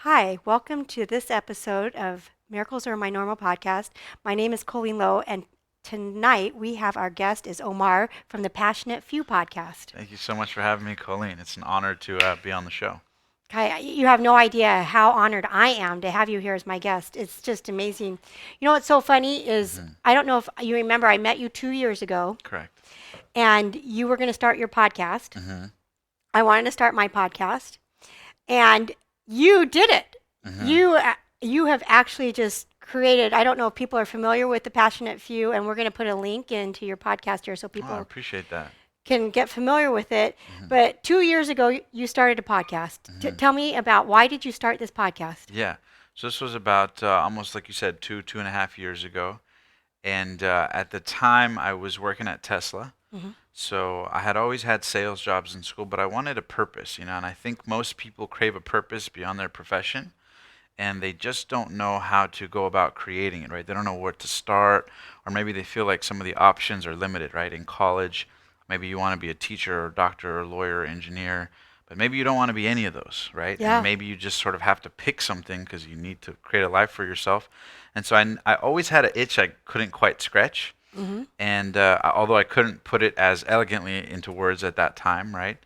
Hi, welcome to this episode of Miracles Are My Normal podcast. My name is Colleen Low, and tonight we have our guest is Omar from the Passionate Few podcast. Thank you so much for having me, Colleen. It's an honor to be on the show. Kai, you have no idea how honored I am to have you here as my guest. It's just amazing. You know what's so funny is Hmm. I don't know if you remember, I met you 2 years ago, Correct. and you were going to start your podcast. Hmm. I wanted to start my podcast, and you did it. Hmm. You have actually just created. I don't know if people are familiar with the Passionate Few, and we're going to put a link into your podcast here so Oh, I people appreciate that. can get familiar with it. Hmm. But 2 years ago, you started a podcast. Hmm. Tell me about why did you start this podcast? Yeah. So this was about almost like you said, 2.5 years ago. And at the time, I was working at Tesla. Hmm. So I had always had sales jobs in school, but I wanted a purpose, and I think most people crave a purpose beyond their profession. And they just don't know how to go about creating it, right? They don't know where to start, or maybe they feel like some of the options are limited, right? In college, maybe you want to be a teacher or doctor or lawyer or engineer, but maybe you don't want to be any of those, right? And Yeah. maybe you just sort of have to pick something because you need to create a life for yourself. And so I always had an itch I couldn't quite scratch. Hmm. And although I couldn't put it as elegantly into words at that time, right?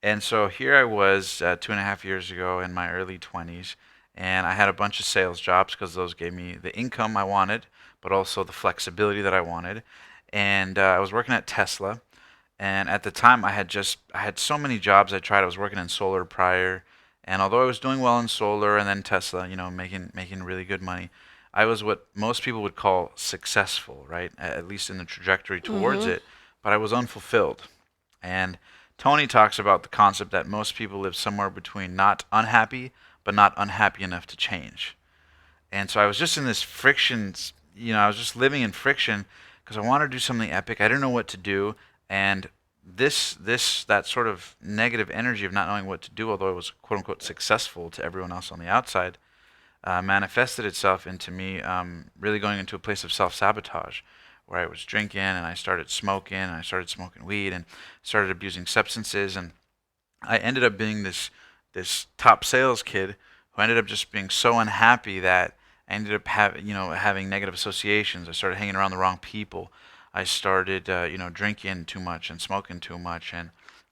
And so here I was 2.5 years ago in my early 20s, and I had a bunch of sales jobs because those gave me the income I wanted, but also the flexibility that I wanted. And I was working at Tesla, and at the time I had so many jobs I tried. I was working in solar prior, and although I was doing well in solar and then Tesla, making really good money, I was what most people would call successful, right? At least in the trajectory towards Hmm. it, but I was unfulfilled. And Tony talks about the concept that most people live somewhere between not unhappy, but not unhappy enough to change. And so I was just in this friction, I was just living in friction because I wanted to do something epic. I didn't know what to do. And that sort of negative energy of not knowing what to do, although I was quote unquote successful to everyone else on the outside, manifested itself into me really going into a place of self-sabotage where I was drinking and I started smoking weed and started abusing substances, and I ended up being this top sales kid who ended up just being so unhappy that I ended up having negative associations. I started hanging around the wrong people. I started drinking too much and smoking too much and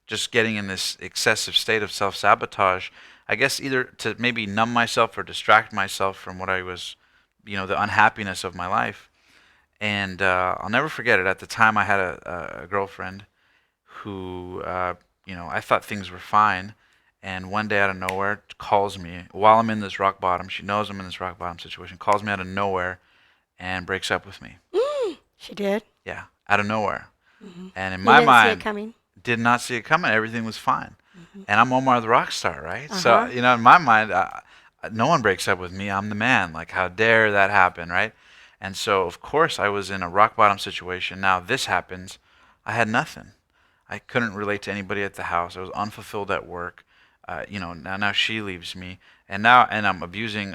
just getting in this excessive state of self-sabotage. I guess either to maybe numb myself or distract myself from what I was, the unhappiness of my life. And I'll never forget it. At the time, I had a girlfriend who, I thought things were fine. And one day out of nowhere, calls me while I'm in this rock bottom. She knows I'm in this rock bottom situation. Calls me out of nowhere and breaks up with me. She did. Yeah, out of nowhere. Hmm. And in You my didn't see it mind, coming. did not see it coming. Everything was fine. Hmm. And I'm Omar the Rockstar, right? Uh So, huh. in my mind, no one breaks up with me. I'm the man. Like, how dare that happen, right? And so, of course, I was in a rock bottom situation. Now, this happens. I had nothing. I couldn't relate to anybody at the house. I was unfulfilled at work. Now she leaves me, and I'm abusing,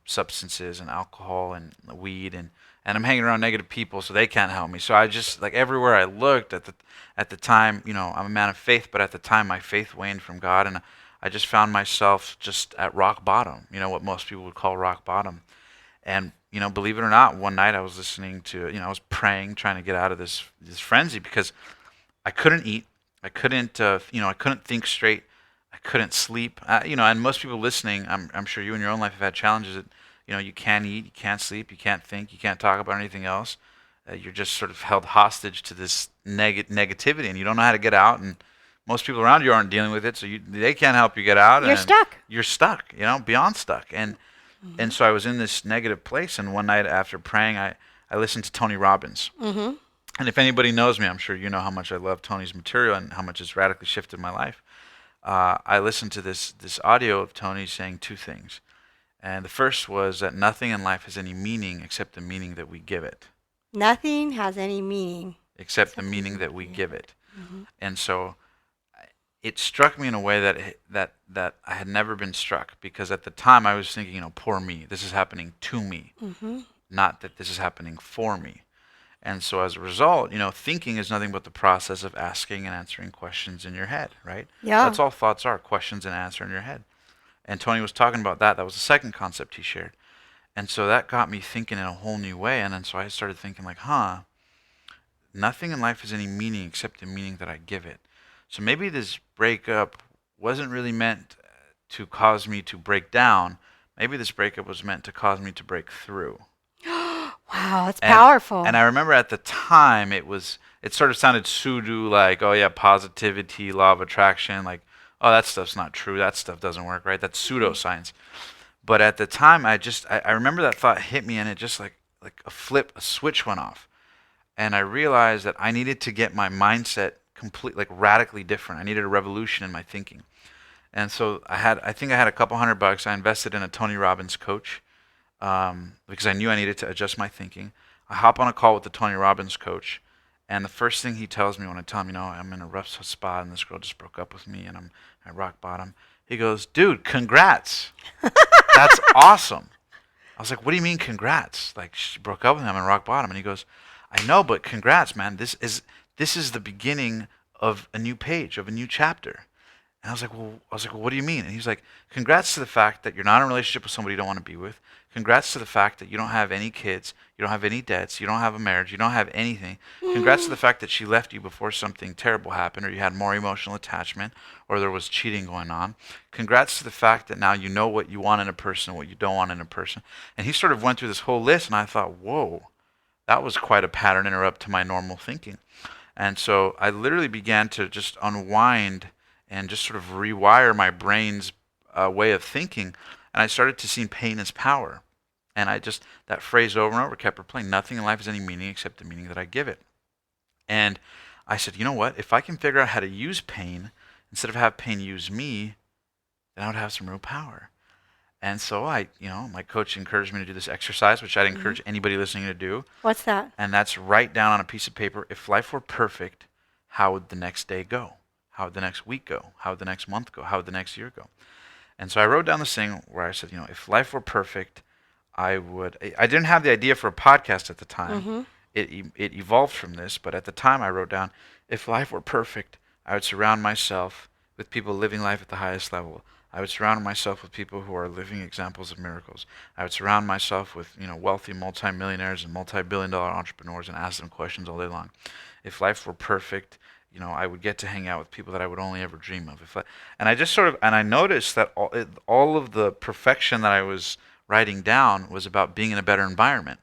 substances and alcohol and weed, and I'm hanging around negative people, so they can't help me. So I just like everywhere I looked at the time, I'm a man of faith, but at the time my faith waned from God, and I just found myself just at rock bottom. What most people would call rock bottom. And believe it or not, one night I was listening to, I was praying, trying to get out of this frenzy because I couldn't eat. I couldn't think straight. I couldn't sleep. And most people listening, I'm sure you in your own life have had challenges that, you can't eat, you can't sleep, you can't think, you can't talk about anything else. You're just sort of held hostage to this negativity, and you don't know how to get out. And most people around you aren't dealing with it, so they can't help you get out, You're and stuck. you're stuck, beyond stuck. And Hmm. so I was in this negative place, and one night after praying, I listened to Tony Robbins. Hmm. And if anybody knows me, I'm sure you know how much I love Tony's material and how much it's radically shifted my life. I listened to this audio of Tony saying two things. And the first was that nothing in life has any meaning except the meaning that we give it. Nothing has any meaning Except the except the meaning meaning that we we give give it. it. Hmm. And so it struck me in a way that I had never been struck, because at the time I was thinking, poor me. This is happening to me, Hmm. not that this is happening for me. And so as a result, thinking is nothing but the process of asking and answering questions in your head, right? Yeah. That's all thoughts are, questions and answer in your head. And Tony was talking about that. That was the second concept he shared. And so that got me thinking in a whole new way. And then so I started thinking like, nothing in life has any meaning except the meaning that I give it. So maybe this breakup wasn't really meant to cause me to break down. Maybe this breakup was meant to cause me to break through. Wow, that's And powerful. and I remember at the time it sort of sounded pseudo, like, oh yeah, positivity, law of attraction, like, oh, that stuff's not true. That stuff doesn't work, right? That's pseudoscience. But at the time, I remember that thought hit me, and it just like a switch went off, and I realized that I needed to get my mindset like radically different. I needed a revolution in my thinking. And so I think I had a couple $100. I invested in a Tony Robbins coach, because I knew I needed to adjust my thinking. I hop on a call with the Tony Robbins coach, and the first thing he tells me when I tell him, I'm in a rough spot and this girl just broke up with me and I'm at rock bottom, he goes, dude, congrats. That's awesome. I was like, what do you mean congrats? Like, she broke up with me, I'm in rock bottom. And he goes, I know, but congrats, man. This is the beginning of a new page, of a new chapter. And I was like, well, what do you mean? And he's like, congrats to the fact that you're not in a relationship with somebody you don't want to be with. Congrats to the fact that you don't have any kids, you don't have any debts, you don't have a marriage, you don't have anything. Congrats to the fact that she left you before something terrible happened, or you had more emotional attachment, or there was cheating going on. Congrats to the fact that now you know what you want in a person, what you don't want in a person. And he sort of went through this whole list, and I thought, whoa, that was quite a pattern interrupt to my normal thinking. And so I literally began to just unwind and just sort of rewire my brain's way of thinking. And I started to see pain as power. And that phrase over and over kept replaying. Nothing in life has any meaning except the meaning that I give it. And I said, you know what? If I can figure out how to use pain instead of have pain use me, then I would have some real power. And so my coach encouraged me to do this exercise, which I'd encourage anybody listening to do. What's that? And that's write down on a piece of paper, if life were perfect, how would the next day go? How would the next week go? How would the next month go? How would the next year go? And so I wrote down this thing where I said, if life were perfect, I didn't have the idea for a podcast at the time. It evolved from this, but at the time I wrote down, if life were perfect, I would surround myself with people living life at the highest level. I would surround myself with people who are living examples of miracles. I would surround myself with, wealthy multimillionaires and multi-billion-dollar entrepreneurs and ask them questions all day long. If life were perfect, I would get to hang out with people that I would only ever dream of. And I noticed that all of the perfection that I was writing down was about being in a better environment.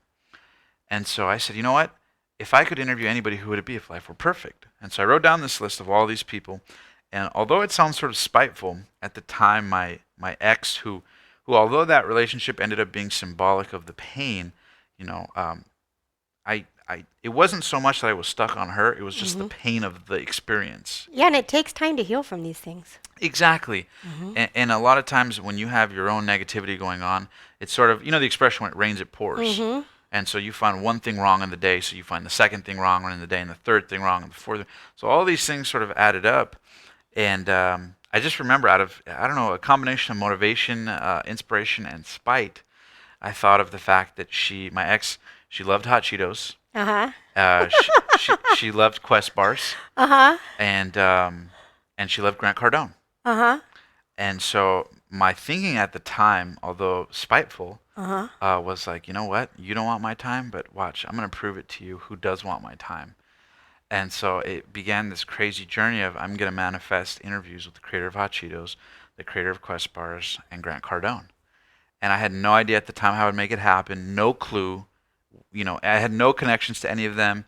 And so I said, you know what? If I could interview anybody, who would it be if life were perfect? And so I wrote down this list of all these people. And although it sounds sort of spiteful, at the time, my ex, who although that relationship ended up being symbolic of the pain, it wasn't so much that I was stuck on her, it was just the pain of the experience. Yeah, and it takes time to heal from these things. Exactly. And a lot of times when you have your own negativity going on, it's sort of, the expression, when it rains, it pours. And so you find one thing wrong in the day, so you find the second thing wrong in the day, and the third thing wrong, and the fourth. So all these things sort of added up. And I just remember, out of, I don't know, a combination of motivation, inspiration, and spite, I thought of the fact that my ex, she loved hot Cheetos. She loved Quest bars. And she loved Grant Cardone. And so my thinking at the time, although spiteful, was like, you know what? You don't want my time, but watch, I'm going to prove it to you who does want my time. And so it began this crazy journey of, I'm going to manifest interviews with the creator of hot Cheetos, the creator of Quest bars, and Grant Cardone. And I had no idea at the time how I would make it happen, no clue. I had no connections to any of them,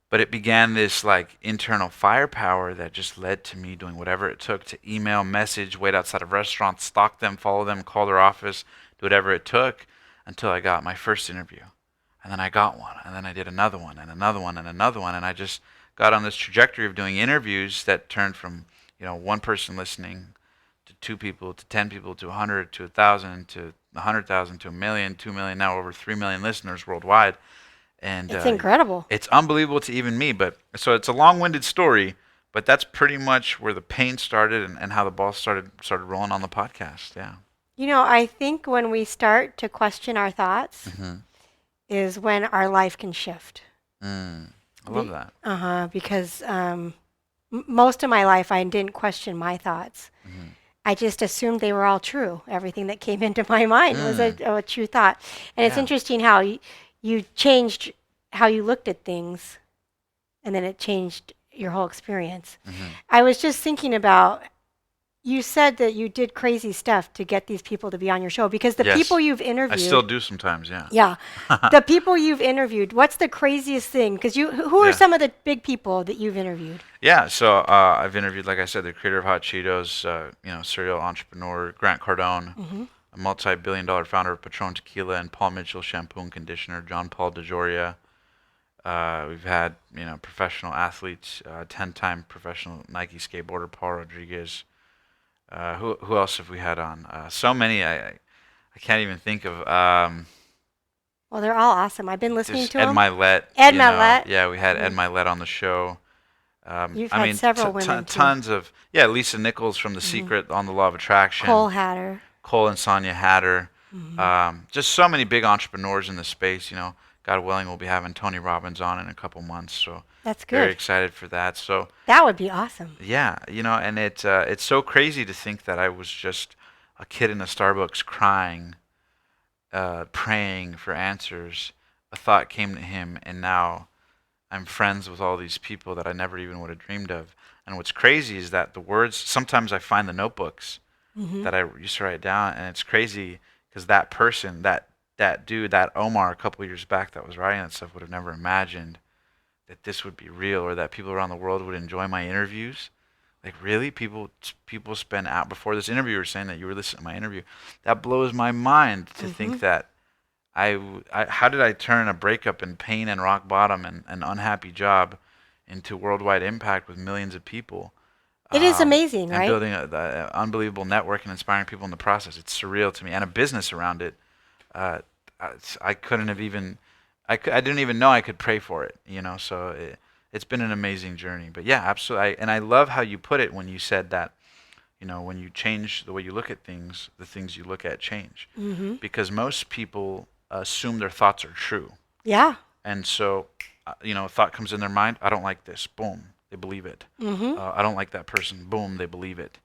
but it began this like internal firepower that just led to me doing whatever it took to email, message, wait outside of restaurants, stalk them, follow them, call their office, do whatever it took until I got my first interview. And then I got one, and then I did another one, and another one, and another one, and I just got on this trajectory of doing interviews that turned from, one person listening to 2 people to 10 people to 100 to 1,000 to 100,000 to 1,000,000, 2,000,000, now over 3 million listeners worldwide. And it's incredible. It's unbelievable to even me. But so it's a long-winded story, but that's pretty much where the pain started and how the ball started rolling on the podcast. Yeah. I think when we start to question our thoughts is when our life can shift. I love that. Because most of my life I didn't question my thoughts. I just assumed they were all true. Everything that came into my mind was a true thought. And it's Yeah. interesting how you changed how you looked at things, and then it changed your whole experience. Hmm. I was just thinking about, you said that you did crazy stuff to get these people to be on your show, because the Yes. people you've I still interviewed, do sometimes, yeah. yeah, the people you've interviewed, what's the craziest thing? Because who are Yeah. some of the big people that you've interviewed? Yeah, so I've interviewed, like I said, the creator of Hot Cheetos, serial entrepreneur Grant Cardone, Hmm. a multi-billion-dollar founder of Patron Tequila and Paul Mitchell Shampoo and Conditioner, John Paul DeJoria. We've had, professional athletes, 10-time professional Nike skateboarder Paul Rodriguez. Who else have we had on? So many, I can't even think of. Well, they're all awesome. I've been listening Just to Ed them. Milet, Ed Milet. Yeah, we had Ed Mhm. Milet on the show. You've I had mean, several women too. tons of, yeah, Lisa Nichols from The Hmm. Secret on the Law of Attraction, Cole Hatter. Cole and Sonia Hatter. Hmm. Just so many big entrepreneurs in the space. God willing, we'll be having Tony Robbins on in a couple months. So That's very good. excited for that. So That would be awesome. yeah, and it's so crazy to think that I was just a kid in a Starbucks crying, praying for answers. A thought came to him, and now I'm friends with all these people that I never even would have dreamed of. And what's crazy is that the words, sometimes I find the notebooks Hmm. that I used to write down, and it's crazy because that person, that dude, that Omar a couple years back that was writing that stuff would have never imagined that this would be real or that people around the world would enjoy my interviews. Like really, people spend out before this interview were saying that you were listening to my interview. That blows my mind to Hmm. think that how did I turn a breakup and pain and rock bottom and an unhappy job into worldwide impact with millions of people, It is amazing, and right? building a unbelievable network and inspiring people in the process. It's surreal to me, and a business around it. Uh, I couldn't have even, I didn't even know I could pray for it, So it's been an amazing journey. But yeah, absolutely. And I love how you put it when you said that, when you change the way you look at things, the things you look at change. Hmm. Because most people assume their thoughts are true. Yeah. And so, a thought comes in their mind, I don't like this. Boom, they believe it. Hmm. I don't like that person. Boom, they believe it.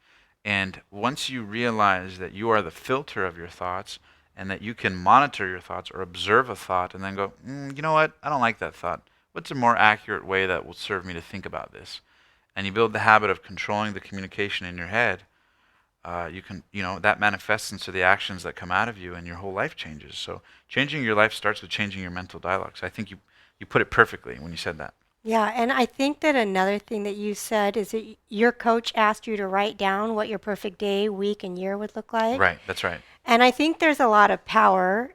And once you realize that you are the filter of your thoughts and that you can monitor your thoughts or observe a thought and then go, you know what? I don't like that thought. What's a more accurate way that will serve me to think about this? And you build the habit of controlling the communication in your head. That manifests into the actions that come out of you and your whole life changes. So changing your life starts with changing your mental dialogue. So I think you put it perfectly when you said that. Yeah, and I think that another thing that you said is that your coach asked you to write down what your perfect day, week, and year would look like. Right, that's right. And I think there's a lot of power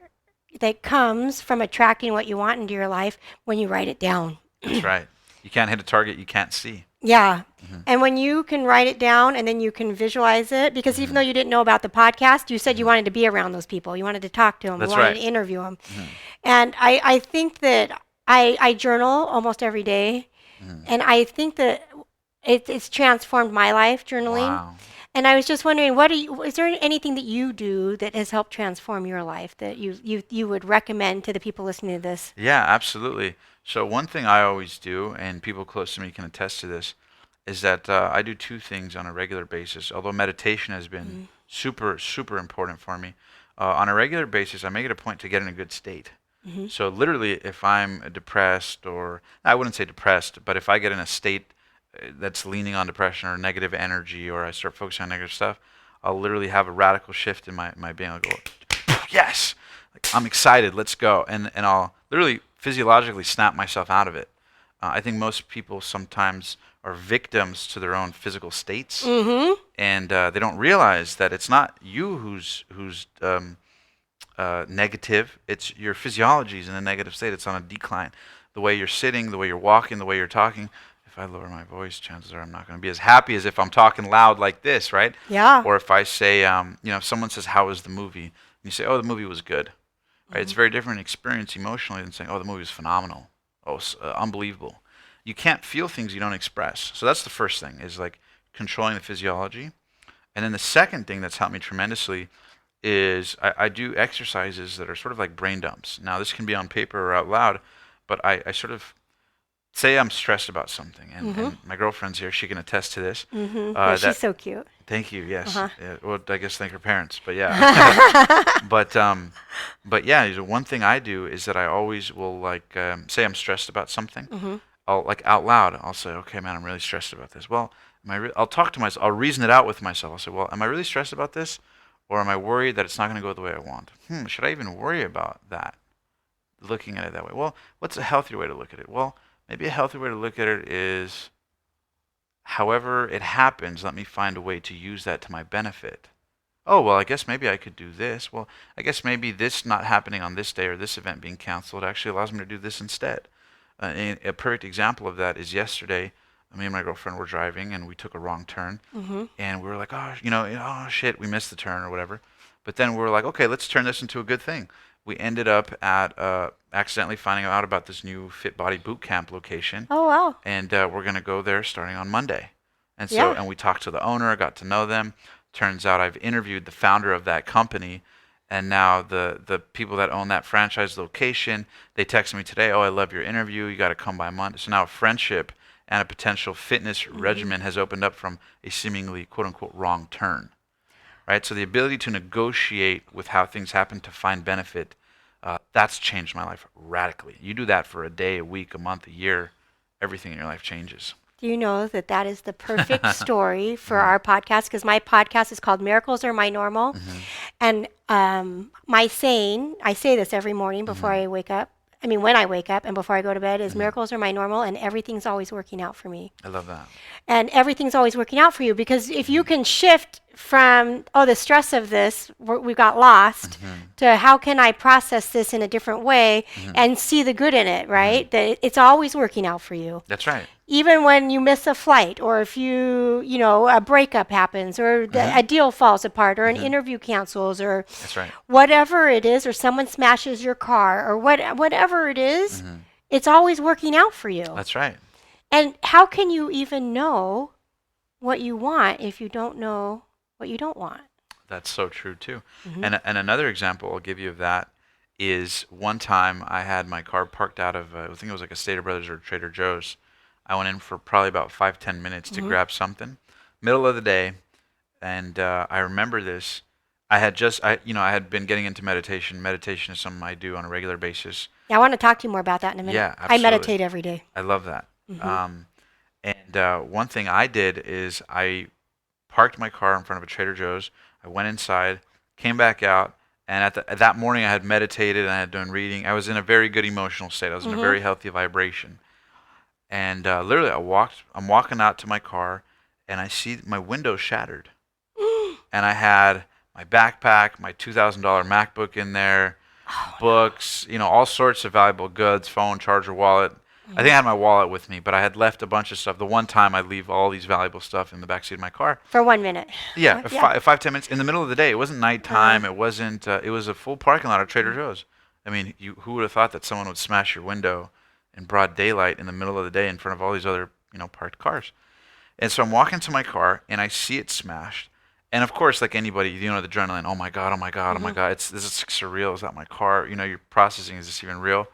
that comes from attracting what you want into your life when you write it down. That's right. You can't hit a target you can't see. Yeah. Hmm. And when you can write it down and then you can visualize it, because even Hmm. though you didn't know about the podcast, you said you Hmm. wanted to be around those people. You wanted to talk to them. You That's wanted right. to interview them. Hmm. And I think that I journal almost every day. Hmm. And I think that it's transformed my life, journaling. Wow. And I was just wondering, is there anything that you do that has helped transform your life that you would recommend to the people listening to this? Yeah, absolutely. So one thing I always do, and people close to me can attest to this, is that I do two things on a regular basis. Although meditation has been Mm-hmm. super, super important for me, on a regular basis, I make it a point to get in a good state. Mm-hmm. So literally, if I'm depressed, or I wouldn't say depressed, but if I get in a state that's leaning on depression or negative energy, or I start focusing on negative stuff, I'll literally have a radical shift in my being. I'll go, yes, like, I'm excited, let's go, and I'll literally physiologically snap myself out of it. I think most people sometimes are victims to their own physical states, Mm-hmm. and they don't realize that it's not you who's negative. It's your physiology is in a negative state. It's on a decline. The way you're sitting, the way you're walking, the way you're talking. If I lower my voice, chances are I'm not going to be as happy as if I'm talking loud like this, right? Yeah. Or if I say, if someone says, "How was the movie?" and you say, "Oh, the movie was good," right? It's Mm-hmm. a very different experience emotionally than saying, "Oh, the movie was phenomenal." Oh, unbelievable. You can't feel things you don't express. So that's the first thing, is like controlling the physiology. And then the second thing that's helped me tremendously is I do exercises that are sort of like brain dumps. Now, this can be on paper or out loud, but I sort of say I'm stressed about something. And Mm-hmm. my girlfriend's here. She can attest to this. Mm-hmm. Yeah, she's That so cute. Thank you. Yes. Uh-huh. Yeah, well, I guess thank her parents, but yeah. But yeah, one thing I do is that I always will like say I'm stressed about something. Mm-hmm. I'll like out loud. I'll say, "Okay, man, I'm really stressed about this." Well, I'll talk to myself. I'll reason it out with myself. I'll say, "Well, am I really stressed about this, or am I worried that it's not going to go the way I want? Should I even worry about that? Looking at it that way. Well, what's a healthier way to look at it? Well, maybe a healthier way to look at it is, however it happens, let me find a way to use that to my benefit. Oh, well, I guess maybe I could do this. Well, I guess maybe this not happening on this day or this event being canceled actually allows me to do this instead. And a perfect example of that is yesterday. Me and my girlfriend were driving and we took a wrong turn, Mm-hmm. and we were like, oh shit, we missed the turn or whatever. But then we were like, okay, let's turn this into a good thing. We ended up at accidentally finding out about this new Fit Body Boot Camp location, Oh, wow. and we're gonna go there starting on Monday. And so, Yeah. and we talked to the owner, got to know them. Turns out I've interviewed the founder of that company, and now the people that own that franchise location, they texted me today, oh, I love your interview. You got to come by Monday. So now a friendship and a potential fitness regimen has opened up from a seemingly quote unquote wrong turn, right? So the ability to negotiate with how things happen to find benefit, that's changed my life radically. You do that for a day, a week, a month, a year, everything in your life changes. Do you know that that is the perfect story for our podcast? Because my podcast is called Miracles Are My Normal. And my saying, I say this every morning before I wake up. I mean, when I wake up and before I go to bed, is miracles are my normal, and everything's always working out for me. I love that. And everything's always working out for you, because if you can shift from, oh, the stress of this, we got lost, to how can I process this in a different way and see the good in it, right? That it's always working out for you. That's right. Even when you miss a flight, or if a breakup happens, or a deal falls apart, or an interview cancels, or That's right. whatever it is, or someone smashes your car, or whatever it is, it's always working out for you. That's right. And how can you even know what you want if you don't know what you don't want? That's so true too. And another example I'll give you of that is one time I had my car parked out of I think it was like a Stater Brothers or Trader Joe's. I went in for probably about 5-10 minutes to grab something, middle of the day, and I remember this. I had been getting into meditation. Meditation is something I do on a regular basis. Yeah, I want to talk to you more about that in a minute. Yeah, I absolutely. meditate every day. I love that. And one thing I did is I parked my car in front of a Trader Joe's. I went inside, came back out, and at that morning I had meditated and I had done reading. I was in a very good emotional state. I was in a very healthy vibration. And literally, I'm walking out to my car, and I see my window shattered. And I had my backpack, my $2,000 MacBook in there, books, all sorts of valuable goods, phone, charger, wallet. I think I had my wallet with me, but I had left a bunch of stuff. The one time I leave all these valuable stuff in the backseat of my car. For 1 minute. Yeah, 5-10 minutes in the middle of the day. It wasn't nighttime. It wasn't. It was a full parking lot of Trader Joe's. I mean, who would have thought that someone would smash your window in broad daylight in the middle of the day in front of all these other, parked cars? And so I'm walking to my car and I see it smashed. And of course, like anybody, the adrenaline. Oh my god! Oh my god! Oh my god! This is surreal. Is that my car? You're processing. Is this even real?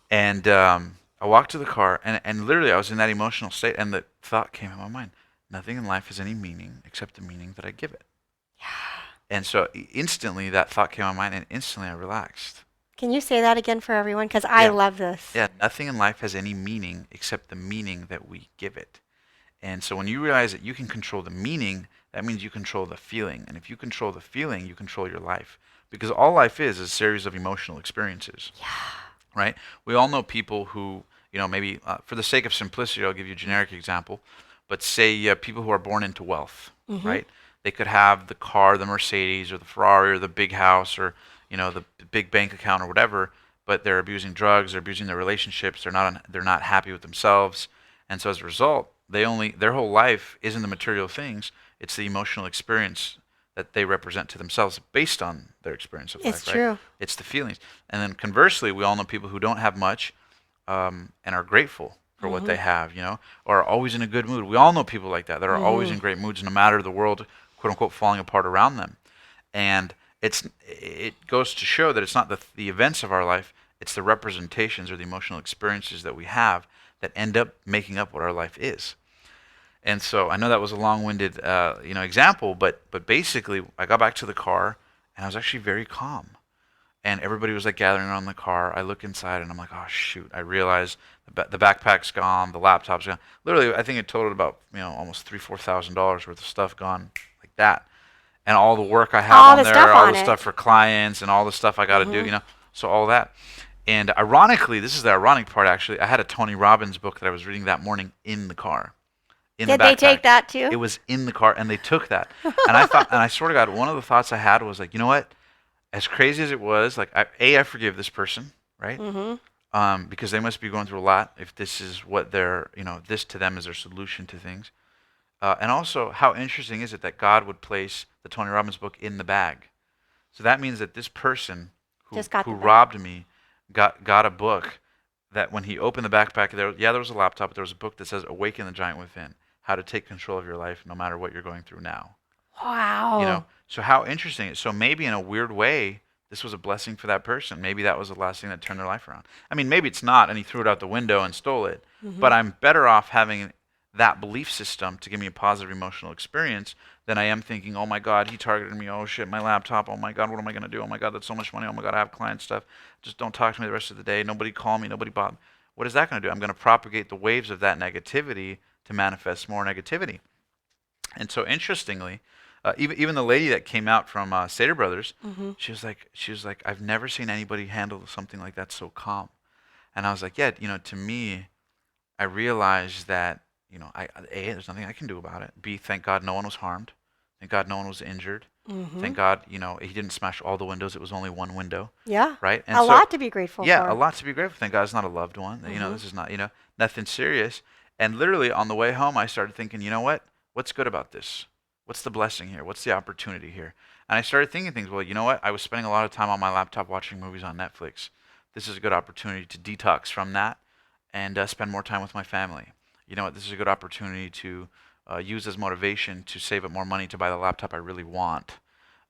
And I walked to the car, and literally I was in that emotional state, and the thought came in my mind: nothing in life has any meaning except the meaning that I give it. Yeah. And so instantly that thought came in my mind, and instantly I relaxed. Can you say that again for everyone? Because I love this. Yeah, nothing in life has any meaning except the meaning that we give it. And so when you realize that you can control the meaning, that means you control the feeling. And if you control the feeling, you control your life. Because all life is a series of emotional experiences. Yeah. Right? We all know people who, maybe for the sake of simplicity, I'll give you a generic example. But say people who are born into wealth, right? They could have the car, the Mercedes, or the Ferrari, or the big house, or the big bank account or whatever, but they're abusing drugs, they're abusing their relationships, they're not happy with themselves, and so as a result, their whole life isn't the material things, it's the emotional experience that they represent to themselves based on their experience of life. It's true. Right? It's the feelings. And then conversely, we all know people who don't have much and are grateful for what they have, or are always in a good mood. We all know people like that are always in great moods no matter the world, quote unquote, falling apart around them. And it goes to show that it's not the events of our life, it's the representations or the emotional experiences that we have that end up making up what our life is. And so I know that was a long-winded, example, but basically I got back to the car and I was actually very calm. And everybody was like gathering around the car. I look inside and I'm like, oh shoot! I realize the backpack's gone, the laptop's gone. Literally, I think it totaled about almost $3,000-$4,000 worth of stuff gone like that. And all the work I have All on the there, stuff all on the it. stuff for clients, and all the stuff I got to do, so all that. And ironically, this is the ironic part actually. I had a Tony Robbins book that I was reading that morning in the car, in the Did they take backpack. that too? It was in the car, and they took that. And I thought, and I swear to God, one of the thoughts I had was like, you know what? As crazy as it was, like I forgive this person, right? Because they must be going through a lot. If this is what their, this to them is their solution to things. And also, how interesting is it that God would place the Tony Robbins book in the bag? So that means that this person who robbed me got a book that when he opened the backpack, there was a laptop, but there was a book that says Awaken the Giant Within, how to take control of your life no matter what you're going through now. Wow. So how interesting. So maybe in a weird way, this was a blessing for that person. Maybe that was the last thing that turned their life around. I mean, maybe it's not, and he threw it out the window and stole it. But I'm better off having that belief system to give me a positive emotional experience than I am thinking, oh my God, he targeted me. Oh shit, my laptop. Oh my God, what am I going to do? Oh my God, that's so much money. Oh my God, I have client stuff. Just don't talk to me the rest of the day. Nobody call me. Nobody bother. What is that going to do? I'm going to propagate the waves of that negativity to manifest more negativity. And so interestingly, even the lady that came out from Stater Brothers, she was like, I've never seen anybody handle something like that so calm. And I was like, yeah, to me, I realized that, there's nothing I can do about it. B, thank God no one was harmed. Thank God no one was injured. Thank God, he didn't smash all the windows. It was only one window. Yeah. Right? And a lot to be grateful for. Yeah, a lot to be grateful. Thank God it's not a loved one. This is not, nothing serious. And literally on the way home, I started thinking, you know what? What's good about this? What's the blessing here? What's the opportunity here? And I started thinking things, well, you know what? I was spending a lot of time on my laptop watching movies on Netflix. This is a good opportunity to detox from that and spend more time with my family. You know what? This is a good opportunity to use as motivation to save up more money to buy the laptop I really want.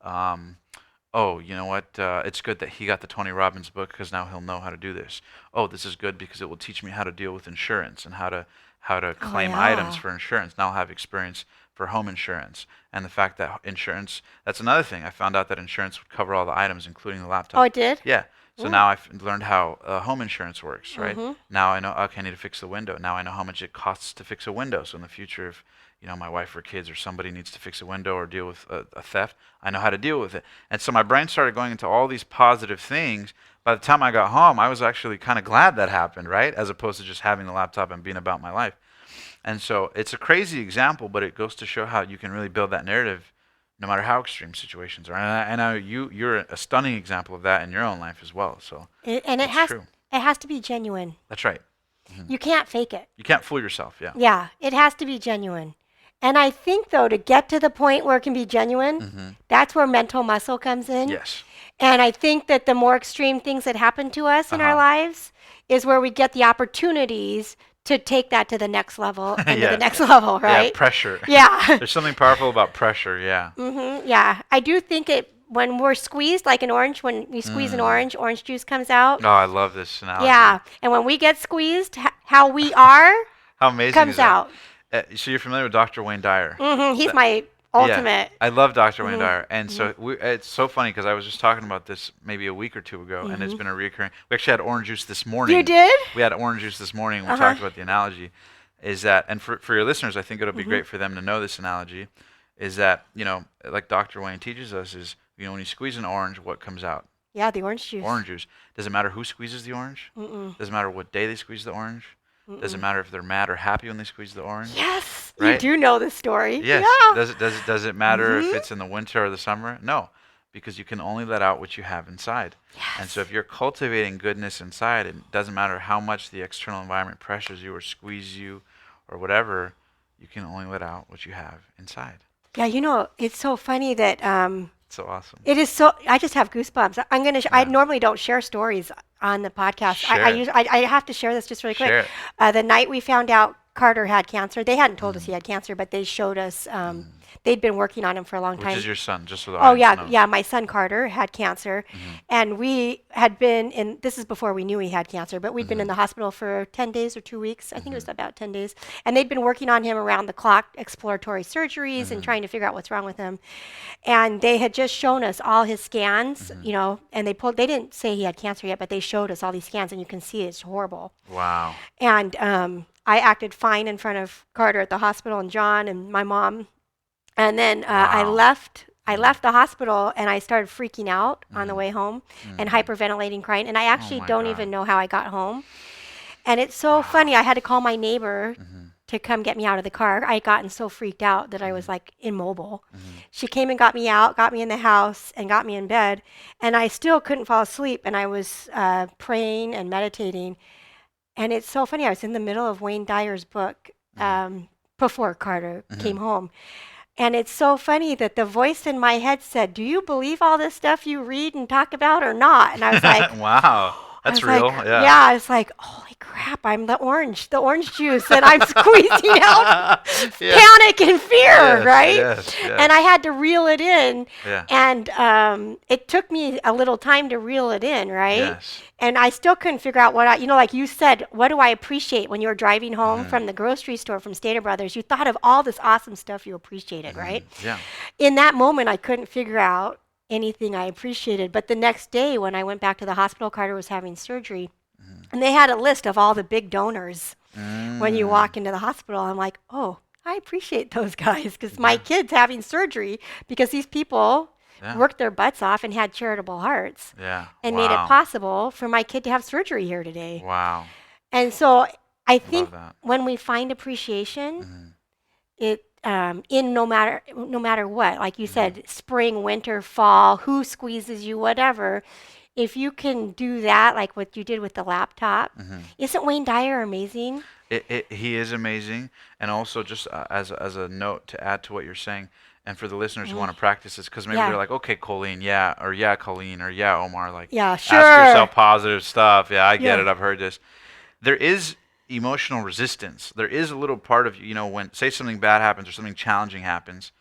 Oh, you know what? It's good that he got the Tony Robbins book because now he'll know how to do this. Oh, this is good because it will teach me how to deal with insurance and how to claim items for insurance. Now I'll have experience for home insurance. And the fact that insurance, that's another thing. I found out that insurance would cover all the items, including the laptop. Oh, it did? Yeah. So now I've learned how home insurance works, right? Now I know, okay, I need to fix the window. Now I know how much it costs to fix a window. So in the future, if my wife or kids or somebody needs to fix a window or deal with a theft, I know how to deal with it. And so my brain started going into all these positive things. By the time I got home, I was actually kind of glad that happened, right? As opposed to just having the laptop and being about my life. And so it's a crazy example, but it goes to show how you can really build that narrative no matter how extreme situations are. And I know you're a stunning example of that in your own life as well. So it has to be genuine. That's right. You can't fake it. You can't fool yourself, yeah. Yeah, it has to be genuine. And I think, though, to get to the point where it can be genuine, that's where mental muscle comes in. Yes. And I think that the more extreme things that happen to us in our lives is where we get the opportunities to take that to the next level and to the next level, right? Yeah, pressure. Yeah. There's something powerful about pressure, yeah. Yeah. I do think when we're squeezed, like an orange, when we squeeze an orange juice comes out. Oh, I love this analogy. Yeah. And when we get squeezed, how we are how amazing comes is that? out. So you're familiar with Dr. Wayne Dyer? He's my ultimate. Yeah, I love Dr. Wayne Dyer. And so it's so funny because I was just talking about this maybe a week or two ago, and it's been a reoccurring. We actually had orange juice this morning. You did? We had orange juice this morning. We talked about the analogy. Is that, and for your listeners, I think it'll be great for them to know this analogy, is that, like Dr. Wayne teaches us, is, when you squeeze an orange, what comes out? Yeah, the orange juice. Orange juice. Does it matter who squeezes the orange? Doesn't matter what day they squeeze the orange? Doesn't matter if they're mad or happy when they squeeze the orange? Yes, right? You do know the story. Yes. Yeah. Does it matter if it's in the winter or the summer? No, because you can only let out what you have inside. Yes. And so if you're cultivating goodness inside, it doesn't matter how much the external environment pressures you or squeezes you or whatever, you can only let out what you have inside. Yeah, it's so funny that so awesome. It is so. I just have goosebumps. I'm gonna. I normally don't share stories on the podcast. I have to share this just really quick. Share it. The night we found out Carter had cancer. They hadn't told us he had cancer, but they showed us. They'd been working on him for a long Which time. is your son, just so the Oh audience yeah, knows. yeah. My son Carter had cancer, and we had been in. This is before we knew he had cancer, but we'd been in the hospital for 10 days or 2 weeks. I think it was about 10 days, and they'd been working on him around the clock, exploratory surgeries, and trying to figure out what's wrong with him. And they had just shown us all his scans, you know, and they pulled. They didn't say he had cancer yet, but they showed us all these scans, and you can see it's horrible. Wow. And I acted fine in front of Carter at the hospital, and John and my mom. And then I Wow. left. I left the hospital and I started freaking out on the way home and hyperventilating, crying. And I actually my don't God. even know how I got home. And it's so funny. I had to call my neighbor to come get me out of the car. I had gotten so freaked out that I was like immobile. She came and got me out, got me in the house, and got me in bed. And I still couldn't fall asleep. And I was praying and meditating. And it's so funny. I was in the middle of Wayne Dyer's book before Carter came home. And it's so funny that the voice in my head said, "Do you believe all this stuff you read and talk about or not?" And I was like, Wow. That's real. Yeah, I was like, holy crap, I'm the orange juice, and I'm squeezing out panic and fear, right? Yes. And I had to reel it in. Yeah. And it took me a little time to reel it in, right? Yes. And I still couldn't figure out what like you said, what do I appreciate when you were driving home from the grocery store from Stater Brothers? You thought of all this awesome stuff you appreciated, right? Yeah. In that moment, I couldn't figure out anything I appreciated. But the next day, when I went back to the hospital, Carter was having surgery, and they had a list of all the big donors. When you walk into the hospital, I'm like, oh, I appreciate those guys because my kid's having surgery because these people worked their butts off and had charitable hearts and made it possible for my kid to have surgery here today. Wow. And so I think that. when we find appreciation, it in no matter what, like you said, spring, winter, fall, who squeezes you, whatever. If you can do that, like what you did with the laptop, isn't Wayne Dyer amazing? He is amazing, and also just as a note to add to what you're saying, and for the listeners who want to practice this, because maybe they're like, okay, Colleen, or Colleen, or Omar, like, sure. ask yourself positive stuff. Yeah, I get it. I've heard this. There is emotional resistance. There is a little part of you, when say something bad happens or something challenging happens,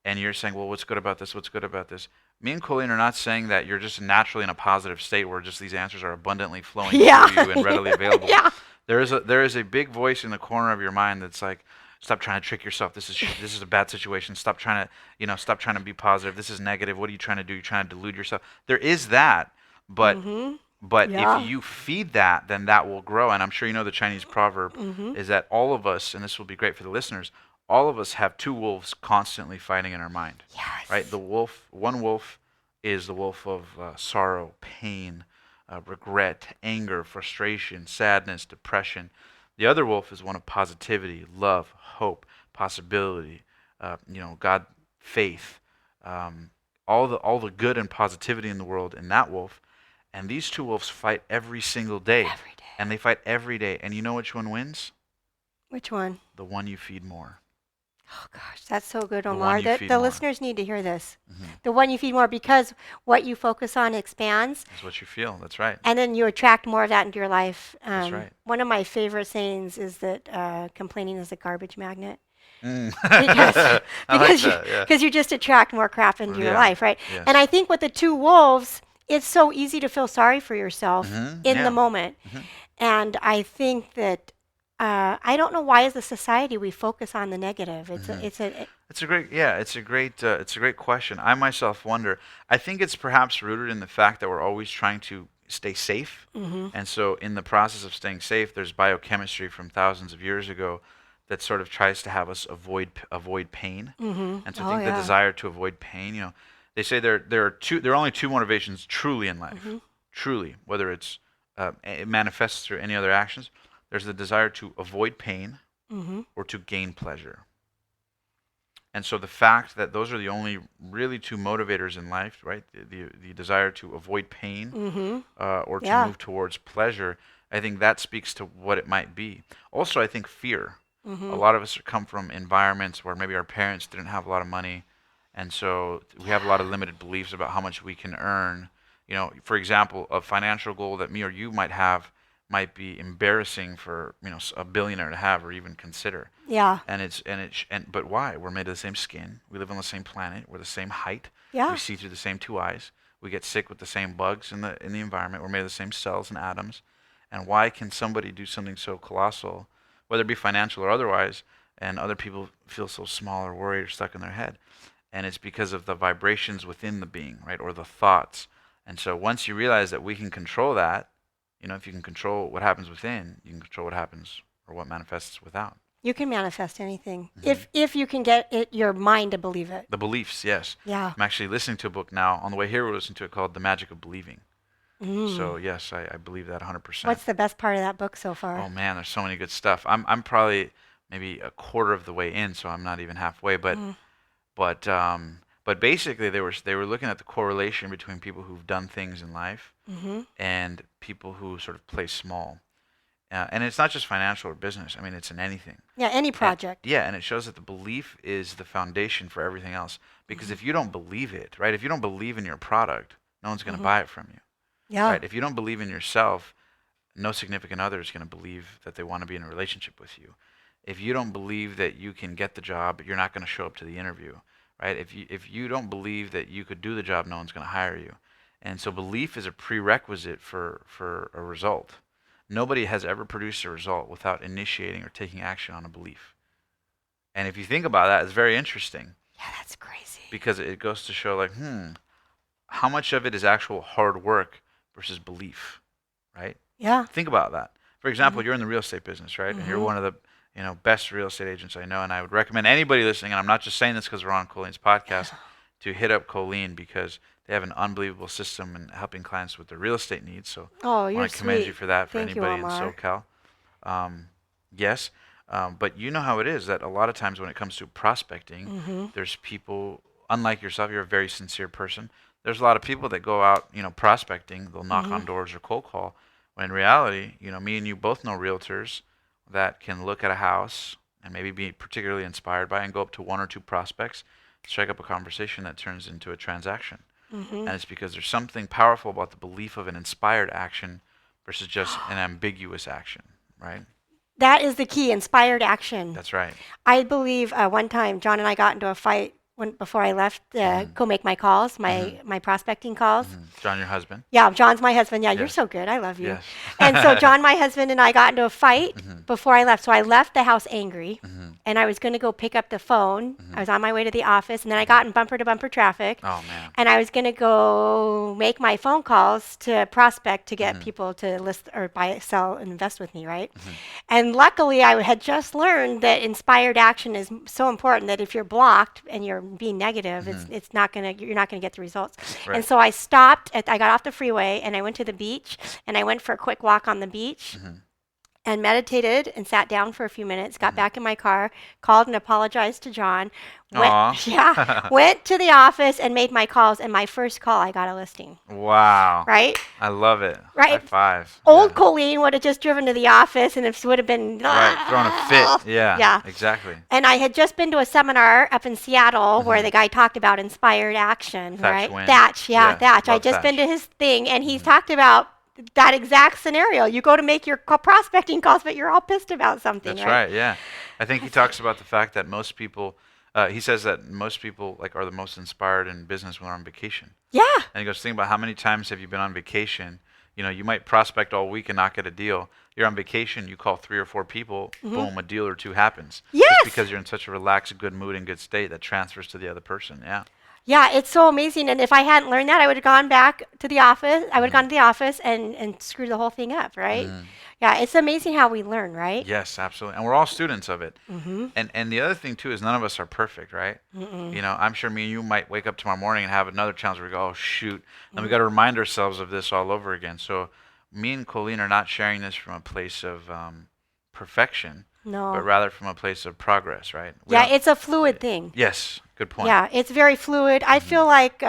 and you're saying, well, what's good about this? What's good about this? Me and Colleen are not saying that you're just naturally in a positive state where just these answers are abundantly flowing through you and readily available. There is a big voice in the corner of your mind that's like, stop trying to trick yourself. This is a bad situation. Stop trying to be positive. This is negative. What are you trying to do? You're trying to delude yourself. There is that, but if you feed that, then that will grow. And I'm sure you know the Chinese proverb is that all of us, and this will be great for the listeners, all of us have two wolves constantly fighting in our mind. Yes. Right? One wolf is the wolf of sorrow, pain, regret, anger, frustration, sadness, depression. The other wolf is one of positivity, love, hope, possibility, God, faith, all the good and positivity in the world in that wolf. And these two wolves fight every single day. Every day. And they fight every day. And you know which one wins? Which one? The one you feed more. Oh gosh, that's so good, The Omar. one you feed more. Listeners need to hear this. The one you feed more, because what you focus on expands. That's what you feel. That's right. And then you attract more of that into your life. That's right. One of my favorite sayings is that complaining is a garbage magnet. Because you just attract more crap into your life, right? Yes. And I think with the two wolves, it's so easy to feel sorry for yourself in the moment. And I think that I don't know why, as a society, we focus on the negative. It's a great question. I myself wonder. I think it's perhaps rooted in the fact that we're always trying to stay safe, and so in the process of staying safe, there's biochemistry from thousands of years ago that sort of tries to have us avoid pain, and so I think the desire to avoid pain. They say there are only two motivations truly in life. Truly, whether it manifests through any other actions. There's the desire to avoid pain or to gain pleasure. And so the fact that those are the only really two motivators in life, right? The desire to avoid pain or to move towards pleasure, I think that speaks to what it might be. Also, I think fear. A lot of us come from environments where maybe our parents didn't have a lot of money, and so we have a lot of limited beliefs about how much we can earn. For example, a financial goal that me or you might have might be embarrassing for a billionaire to have or even consider. Yeah. But why? We're made of the same skin. We live on the same planet. We're the same height. Yeah. We see through the same two eyes. We get sick with the same bugs in the environment. We're made of the same cells and atoms. And why can somebody do something so colossal, whether it be financial or otherwise, and other people feel so small or worried or stuck in their head? And it's because of the vibrations within the being, right, or the thoughts. And so once you realize that we can control that, if you can control what happens within, you can control what happens or what manifests without. You can manifest anything if you can get your mind to believe it. The beliefs, yes. Yeah. I'm actually listening to a book now. On the way here, we're listening to it called The Magic of Believing. So yes, I believe that 100%. What's the best part of that book so far? Oh man, there's so many good stuff. I'm probably maybe a quarter of the way in, so I'm not even halfway. But basically, they were looking at the correlation between people who've done things in life and people who sort of play small. And it's not just financial or business. I mean, it's in anything. Yeah, any project. And it shows that the belief is the foundation for everything else. Because if you don't believe it, right? If you don't believe in your product, no one's going to buy it from you. Yeah. Right? If you don't believe in yourself, no significant other is going to believe that they want to be in a relationship with you. If you don't believe that you can get the job, you're not going to show up to the interview, right? If you don't believe that you could do the job, no one's going to hire you. And so belief is a prerequisite for a result. Nobody has ever produced a result without initiating or taking action on a belief. And if you think about that, it's very interesting. Yeah, that's crazy. Because it goes to show like, how much of it is actual hard work versus belief, right? Yeah. Think about that. For example, you're in the real estate business, right? And you're one of the best real estate agents I know, and I would recommend anybody listening, and I'm not just saying this because we're on Colleen's podcast, to hit up Colleen because they have an unbelievable system in helping clients with their real estate needs. So I want to commend you for that, for Thank anybody you, in Omar. SoCal. Yes, but you know how it is that a lot of times when it comes to prospecting, there's people, unlike yourself, you're a very sincere person. There's a lot of people that go out, prospecting. They'll knock on doors or cold call. When in reality, me and you both know realtors that can look at a house and maybe be particularly inspired by it and go up to one or two prospects, strike up a conversation that turns into a transaction. And it's because there's something powerful about the belief of an inspired action versus just an ambiguous action, right? That is the key, inspired action. That's right. I believe one time John and I got into a fight before I left go make my calls, my prospecting calls. John, your husband? Yeah, John's my husband. Yeah, you're Yes. so good. I love you. Yes. And so John, my husband, and I got into a fight before I left. So I left the house angry, and I was going to go pick up the phone. I was on my way to the office, and then I got in bumper-to-bumper traffic. Oh, man. And I was going to go make my phone calls to prospect to get people to list or buy, sell, and invest with me, right? And luckily, I had just learned that inspired action is so important that if you're blocked and you're being negative, it's not gonna you're not gonna get the results. Right. And so I stopped. I got off the freeway and I went to the beach and I went for a quick walk on the beach. And meditated and sat down for a few minutes, got back in my car, called and apologized to John. Went to the office and made my calls. And my first call, I got a listing. Wow. Right? I love it. Right. High five. Old Colleen would have just driven to the office and it would have been... Right, throwing a fit. Yeah. Yeah. Exactly. And I had just been to a seminar up in Seattle where the guy talked about inspired action, right? Wynn. Thatch, Yeah, Thatch. I love just been Thatch. to his thing and he's talked about that exact scenario. You go to make your prospecting calls, but you're all pissed about something, That's right. Yeah. I think he talks about the fact that most people, he says that most people are the most inspired in business when they're on vacation. Yeah. And he goes, think about how many times have you been on vacation? You might prospect all week and not get a deal. You're on vacation, you call 3 or 4 people, boom, a deal or two happens. Yes. Just because you're in such a relaxed, good mood and good state that transfers to the other person. Yeah. Yeah, it's so amazing. And if I hadn't learned that, I would have gone back to the office. I would have gone to the office and screwed the whole thing up, right? Yeah, it's amazing how we learn, right? Yes, absolutely. And we're all students of it. And the other thing, too, is none of us are perfect, right? I'm sure me and you might wake up tomorrow morning and have another challenge where we go, oh, shoot. And we got to remind ourselves of this all over again. So me and Colleen are not sharing this from a place of perfection, No. but rather from a place of progress, right? Yeah, it's a fluid thing. Yes, good point. Yeah, it's very fluid. I feel like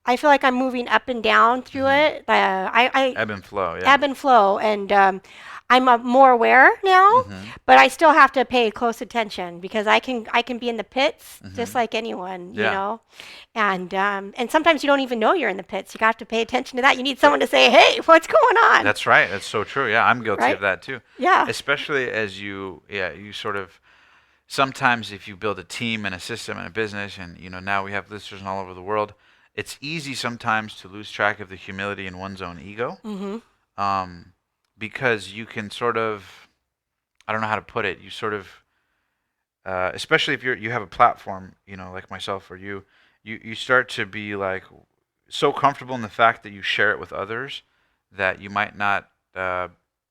I feel like I'm moving up and down through it. I Ebb and flow, yeah. ebb and flow, and I'm more aware now, Mm-hmm. but I still have to pay close attention because I can be in the pits just Mm-hmm. like anyone, Yeah. and sometimes you don't even know you're in the pits. You got to pay attention to that. You need someone to say, "Hey, what's going on?" That's right. That's so true. Yeah, I'm guilty of Right? that too. Yeah. Especially as you sort of sometimes if you build a team and a system and a business, and now we have listeners all over the world, it's easy sometimes to lose track of the humility in one's own ego, Mm-hmm. um, because you can sort of, I don't know how to put it, you sort of, especially if you have a platform, like myself or you start to be like so comfortable in the fact that you share it with others that you might not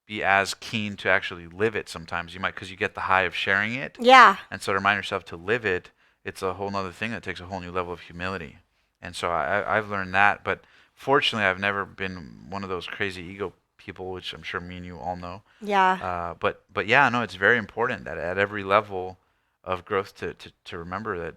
be as keen to actually live it sometimes. You might, because you get the high of sharing it. Yeah. And so to remind yourself to live it, it's a whole nother thing that takes a whole new level of humility. And so I've learned that. But fortunately, I've never been one of those crazy ego people, which I'm sure me and you all know. Yeah. But yeah, no, it's very important that at every level of growth to remember that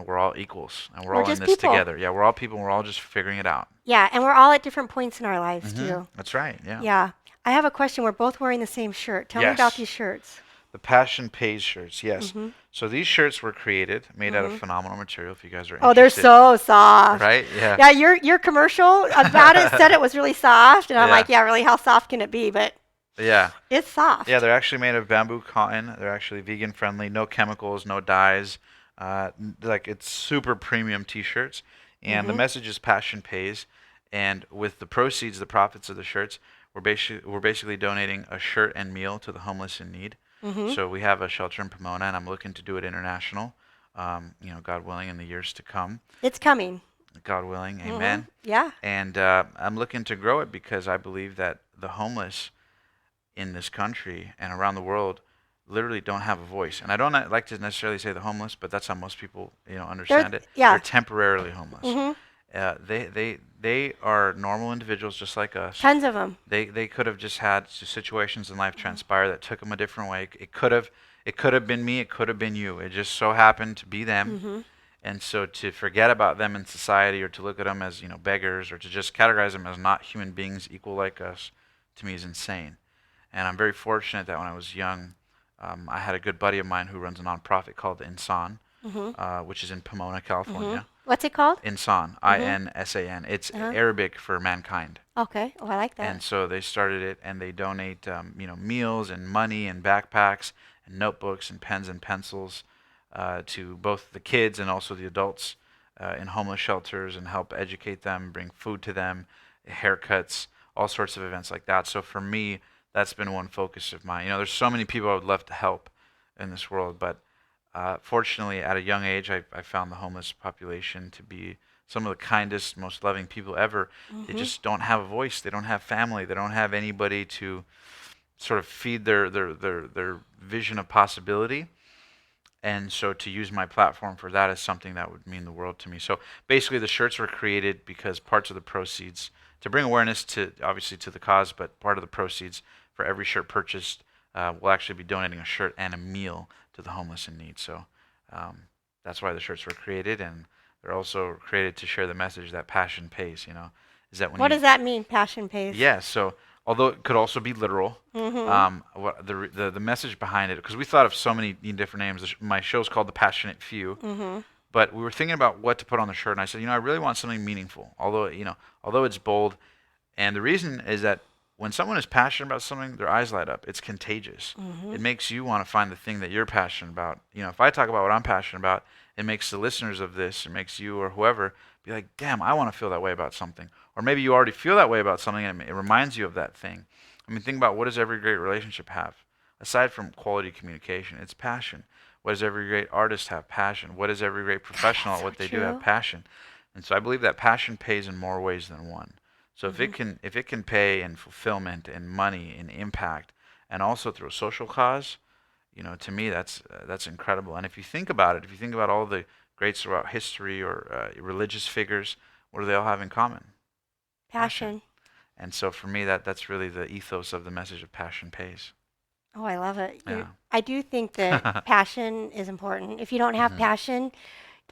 we're all equals and we're We're all in just this people. together. Yeah, we're all people and we're all just figuring it out. Yeah, and we're all at different points in our lives too. That's right. Yeah. Yeah. I have a question. We're both wearing the same shirt. Tell me about Yes. these shirts. The Passion Pays shirts, yes. Mm-hmm. So these shirts were created, made out of Mm-hmm. phenomenal material. If you guys are Oh, they're interested, so soft. right? Yeah. Yeah, your commercial about it said it was really soft, and I'm Yeah. like, yeah, really, how soft can it be? But Yeah. it's soft. Yeah, they're actually made of bamboo cotton. They're actually vegan friendly, no chemicals, no dyes. Like it's super premium T-shirts, and the Mm-hmm. message is passion pays. And with the proceeds, the profits of the shirts, we're basically donating a shirt and meal to the homeless in need. Mm-hmm. So we have a shelter in Pomona, and I'm looking to do it international. God willing, in the years to come. It's coming. God willing, Mm-hmm. Amen. Yeah. And I'm looking to grow it because I believe that the homeless in this country and around the world literally don't have a voice. And I don't like to necessarily say the homeless, but that's how most people They're understand it. They're yeah. temporarily homeless. Mm-hmm. They are normal individuals just like us. Tons of them. They could have just had situations in life transpire that took them a different way. It could have been me. It could have been you. It just so happened to be them. Mm-hmm. And so to forget about them in society, or to look at them as beggars, or to just categorize them as not human beings equal like us, to me is insane. And I'm very fortunate that when I was young, I had a good buddy of mine who runs a nonprofit called Insan, Mm-hmm. which is in Pomona, Mm-hmm. California. What's it called? Insan, Mm-hmm. Insan. It's Uh-huh. Arabic for mankind. Okay. Oh, I like that. And so they started it, and they donate, meals and money and backpacks and notebooks and pens and pencils to both the kids and also the adults in homeless shelters, and help educate them, bring food to them, haircuts, all sorts of events like that. So for me, that's been one focus of mine. There's so many people I would love to help in this world, but fortunately, at a young age, I found the homeless population to be some of the kindest, most loving people ever. They Mm-hmm. just don't have a voice. They don't have family. They don't have anybody to sort of feed their vision of possibility. And so to use my platform for that is something that would mean the world to me. So basically, the shirts were created because parts of the proceeds, to bring awareness to, obviously, to the cause, but part of the proceeds for every shirt purchased, we'll actually be donating a shirt and a meal to the homeless in need. So that's why the shirts were created, and they're also created to share the message that passion pays. Is that when What you does that mean? Passion pays. yeah, so although it could also be literal, Mm-hmm. what the message behind it, because we thought of so many different names. My show's called The Passionate Few, Mm-hmm. but we were thinking about what to put on the shirt, and I said, I really want something meaningful. Although it's bold, and the reason is that when someone is passionate about something, their eyes light up. It's contagious. Mm-hmm. It makes you want to find the thing that you're passionate about. If I talk about what I'm passionate about, it makes the listeners of this, it makes you or whoever be like, damn, I want to feel that way about something. Or maybe you already feel that way about something, and it reminds you of that thing. I mean, think about, what does every great relationship have? Aside from quality communication, it's passion. What does every great artist have? Passion. What does every great professional at So what they do have? true. Passion. And so I believe that passion pays in more ways than one. So Mm-hmm. if it can pay in fulfillment and money and impact, and also through a social cause, to me that's incredible. And if you think about it, if you think about all the greats throughout history, or religious figures, what do they all have in common? Passion. Passion. And so for me, that's really the ethos of the message of passion pays. Oh, I love it. Yeah. I do think that passion is important. If you don't have hmm passion,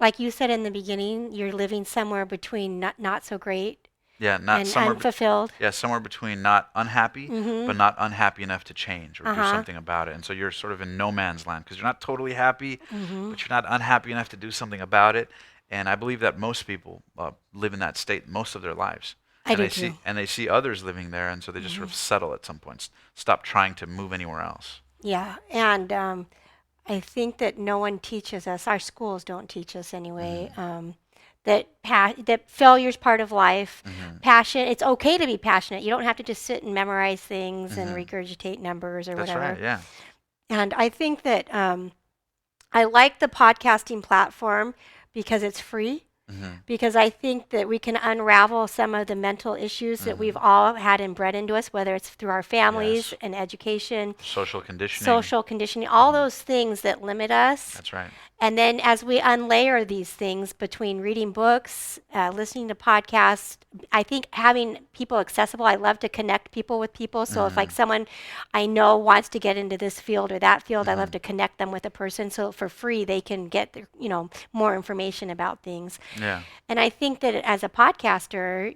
like you said in the beginning, you're living somewhere between not so great Yeah, not and somewhere. unfulfilled. Yeah, somewhere between not unhappy, Mm-hmm. but not unhappy enough to change or do Uh-huh. something about it. And so you're sort of in no man's land because you're not totally happy, Mm-hmm. but you're not unhappy enough to do something about it. And I believe that most people live in that state most of their lives. I do too. And they see others living there, and so they just sort Mm-hmm. of settle at some point, stop trying to move anywhere else. Yeah, and I think that no one teaches us. Our schools don't teach us anyway. Hmm. That failure's part of life. Hmm. Passion. It's okay to be passionate. You don't have to just sit and memorize things and Hmm. regurgitate numbers or That's right. whatever. Yeah. And I think that I like the podcasting platform because it's free. Hmm. Because I think that we can unravel some of the mental issues that we've Hmm. all had inbred into us, whether it's through our families Yes. and education, Social conditioning. social conditioning, all Hmm. those things that limit us. That's right. And then as we unlayer these things between reading books, listening to podcasts, I think having people accessible, I love to connect people with people. So if like Hmm. someone I know wants to get into this field or that field, I love Hmm. to connect them with a person so for free they can get more information about things. Yeah. And I think that as a podcaster,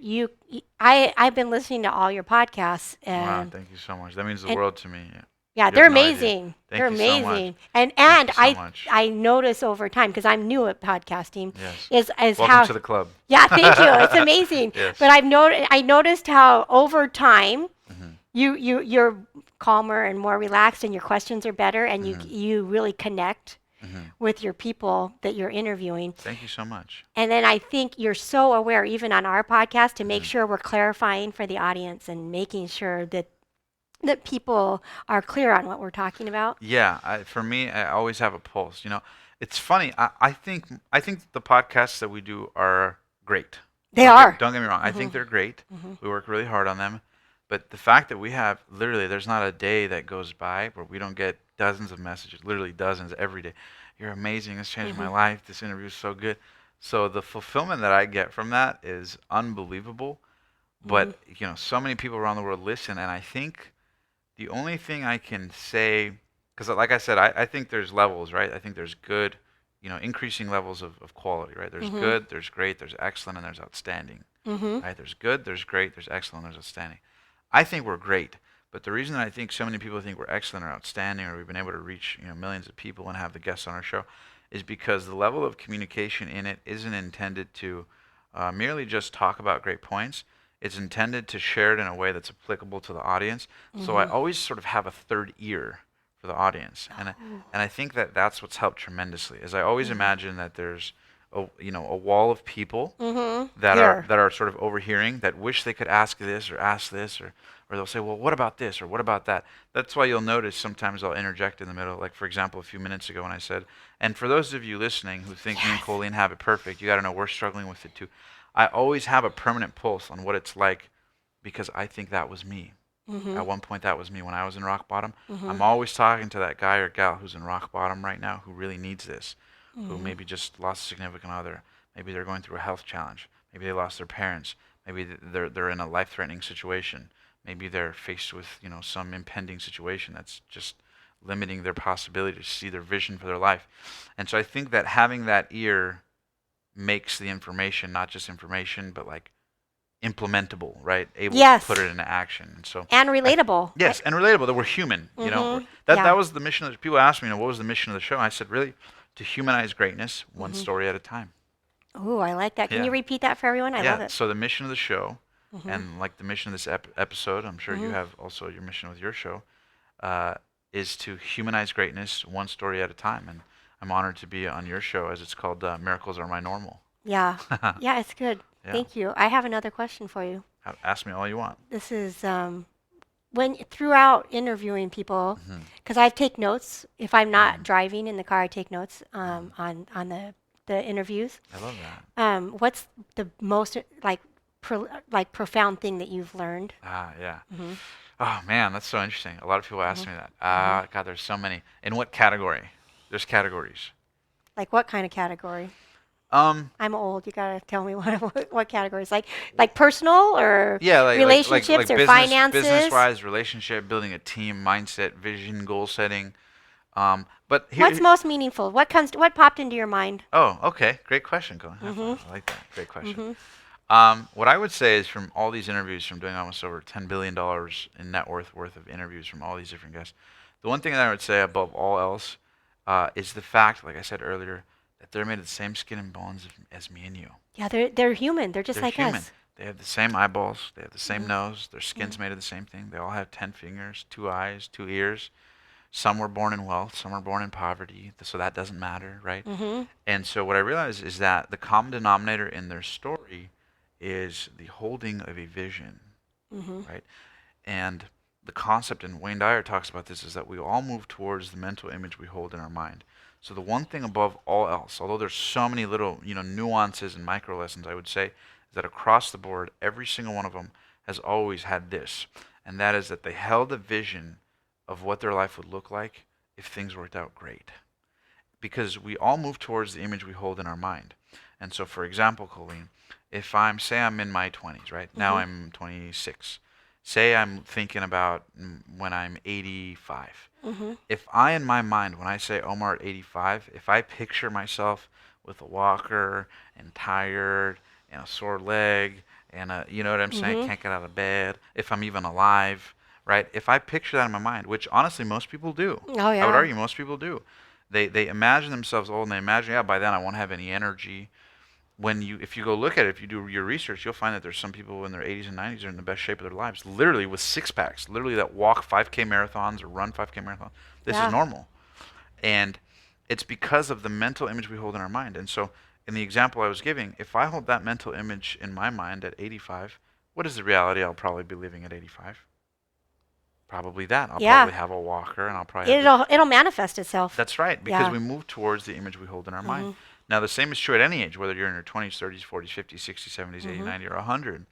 I've been listening to all your podcasts Wow. and Thank you so much. That means the and world to me. yeah, You have they're no idea. amazing. Thank They're you so much. amazing. And Thank you and so much. I notice over time because I'm new at podcasting Yes. is Welcome how to the club. yeah, thank you. It's amazing. Yes. But I noticed how over time Hmm. you're calmer and more relaxed and your questions are better and Hmm. you really connect Hmm. with your people that you're interviewing. Thank you so much. And then I think you're so aware, even on our podcast, to make Hmm. sure we're clarifying for the audience and making sure that people are clear on what we're talking about. Yeah, for me, I always have a pulse. It's funny. I think the podcasts that we do are great. They are. Don't get me wrong. I Hmm. think they're great. Hmm. We work really hard on them. But the fact that we have literally, there's not a day that goes by where we don't get dozens of messages, literally dozens every day. You're amazing. It's changed my Hmm. life. This interview is so good. So the fulfillment that I get from that is unbelievable. Hmm. But so many people around the world listen, and I think the only thing I can say, because like I said, I think there's levels, right? I think there's good, increasing levels of quality, right? There's Hmm. good, there's great, there's excellent, and there's outstanding, Hmm. right? There's good, there's great, there's excellent, there's outstanding. I think we're great, but the reason that I think so many people think we're excellent or outstanding, or we've been able to reach millions of people and have the guests on our show, is because the level of communication in it isn't intended to merely just talk about great points. It's intended to share it in a way that's applicable to the audience. So I Hmm. always sort of have a third ear for the audience, and I think that that's what's helped tremendously. Is I always Hmm. imagine that there's a wall of people Hmm. that are Here. that are sort of overhearing that wish they could ask this, or they'll say, well, what about this or what about that? That's why you'll notice sometimes I'll interject in the middle. Like for example, a few minutes ago when I said, and for those of you listening who think me and Yes. Colleen have it perfect, you got to know we're struggling with it too. I always have a permanent pulse on what it's like because I think that was me. Hmm. At one point, that was me when I was in rock bottom. Hmm. I'm always talking to that guy or gal who's in rock bottom right now who really needs this, who Hmm. maybe just lost a significant other. Maybe they're going through a health challenge. Maybe they lost their parents. Maybe they're in a life-threatening situation. Maybe they're faced with some impending situation that's just limiting their possibility to see their vision for their life. And so I think that having that ear makes the information not just information, but like implementable, right? Able to put Yes. it into action. And so, And relatable. yes, and relatable that we're human. Hmm. That Yeah. was the mission. That people ask me, what was the mission of the show? I said, really, to humanize greatness, one Hmm. story at a time. Ooh, I like that. Can you Yeah, repeat that for everyone? I love yeah. it. So the mission of the show, Hmm. and like the mission of this episode, I'm sure you Hmm. have also your mission with your show, uh, is to humanize greatness, one story at a time. And I'm honored to be on your show, as it's called "Miracles Are My Normal." Yeah. Yeah, it's good. Yeah. Thank you. I have another question for you. Ask me all you want. This is when throughout interviewing people, Hmm. because I take notes. If I'm not Hmm. driving in the car, I take notes Hmm. on the interviews. I love that. What's the most like profound thing that you've learned? Yeah. Hmm. Oh man, that's so interesting. A lot of people ask Hmm. me that. Hmm. God, there's so many. In what category? There's categories. Like what kind of category? Um, I'm old. You gotta tell me what categories. Like personal or yeah, relationships or business finances. wise, relationship, building a team, mindset, vision, goal setting. But What's most meaningful? What popped into your mind? oh, okay, great question, Colin. High Mm-hmm. five. I like that. Great question. Mm-hmm. What I would say is from all these interviews, from doing almost over $10 billion in net worth of interviews from all these different guys, the one thing that I would say above all else is the fact, like I said earlier, that they're made of the same skin and bones as me and you. Yeah, they're human. They're just They're like human. us. They have the same eyeballs. They have the same Mm-hmm. nose. Their skin's made of the same thing. They all have 10 fingers, 2 eyes, 2 ears. Some were born in wealth. Some were born in poverty. So that doesn't matter, right? Mm-hmm. And so what I realized is that the common denominator in their story is the holding of a vision, Mm-hmm. right? And the concept, and Wayne Dyer talks about this, is that we all move towards the mental image we hold in our mind. So the one thing above all else, although there's so many little, nuances and micro lessons, I would say, is that across the board, every single one of them has always had this, and that is that they held a vision of what their life would look like if things worked out great. Because we all move towards the image we hold in our mind. And so, for example, Colleen, if say I'm in my 20s, right? Now Mm-hmm. I'm 26. Say I'm thinking about when I'm 85. Mm-hmm. If I, in my mind, when I say Omar at 85, if I picture myself with a walker and tired and a sore leg and you know what I'm saying, Mm-hmm. can't get out of bed, if I'm even alive, right? If I picture that in my mind, which honestly most people do, Oh I would yeah. argue most people do. They imagine themselves old and they imagine, yeah, by then I won't have any energy. If you go look at it, if you do your research, you'll find that there's some people in their 80s and 90s are in the best shape of their lives, literally with six packs, literally that walk 5K marathons or run 5K marathons. This is Yeah. normal, and it's because of the mental image we hold in our mind. And so, in the example I was giving, if I hold that mental image in my mind at 85, what is the reality I'll probably be living at 85? Probably that. I'll Yeah. probably have a walker, and I'll probably have the. It'll manifest itself. That's right, because Yeah. we move towards the image we hold in our mind. Mm-hmm. Now, the same is true at any age, whether you're in your 20s, 30s, 40s, 50s, 60s, 70s, 80s, Mm-hmm. 90, or 100,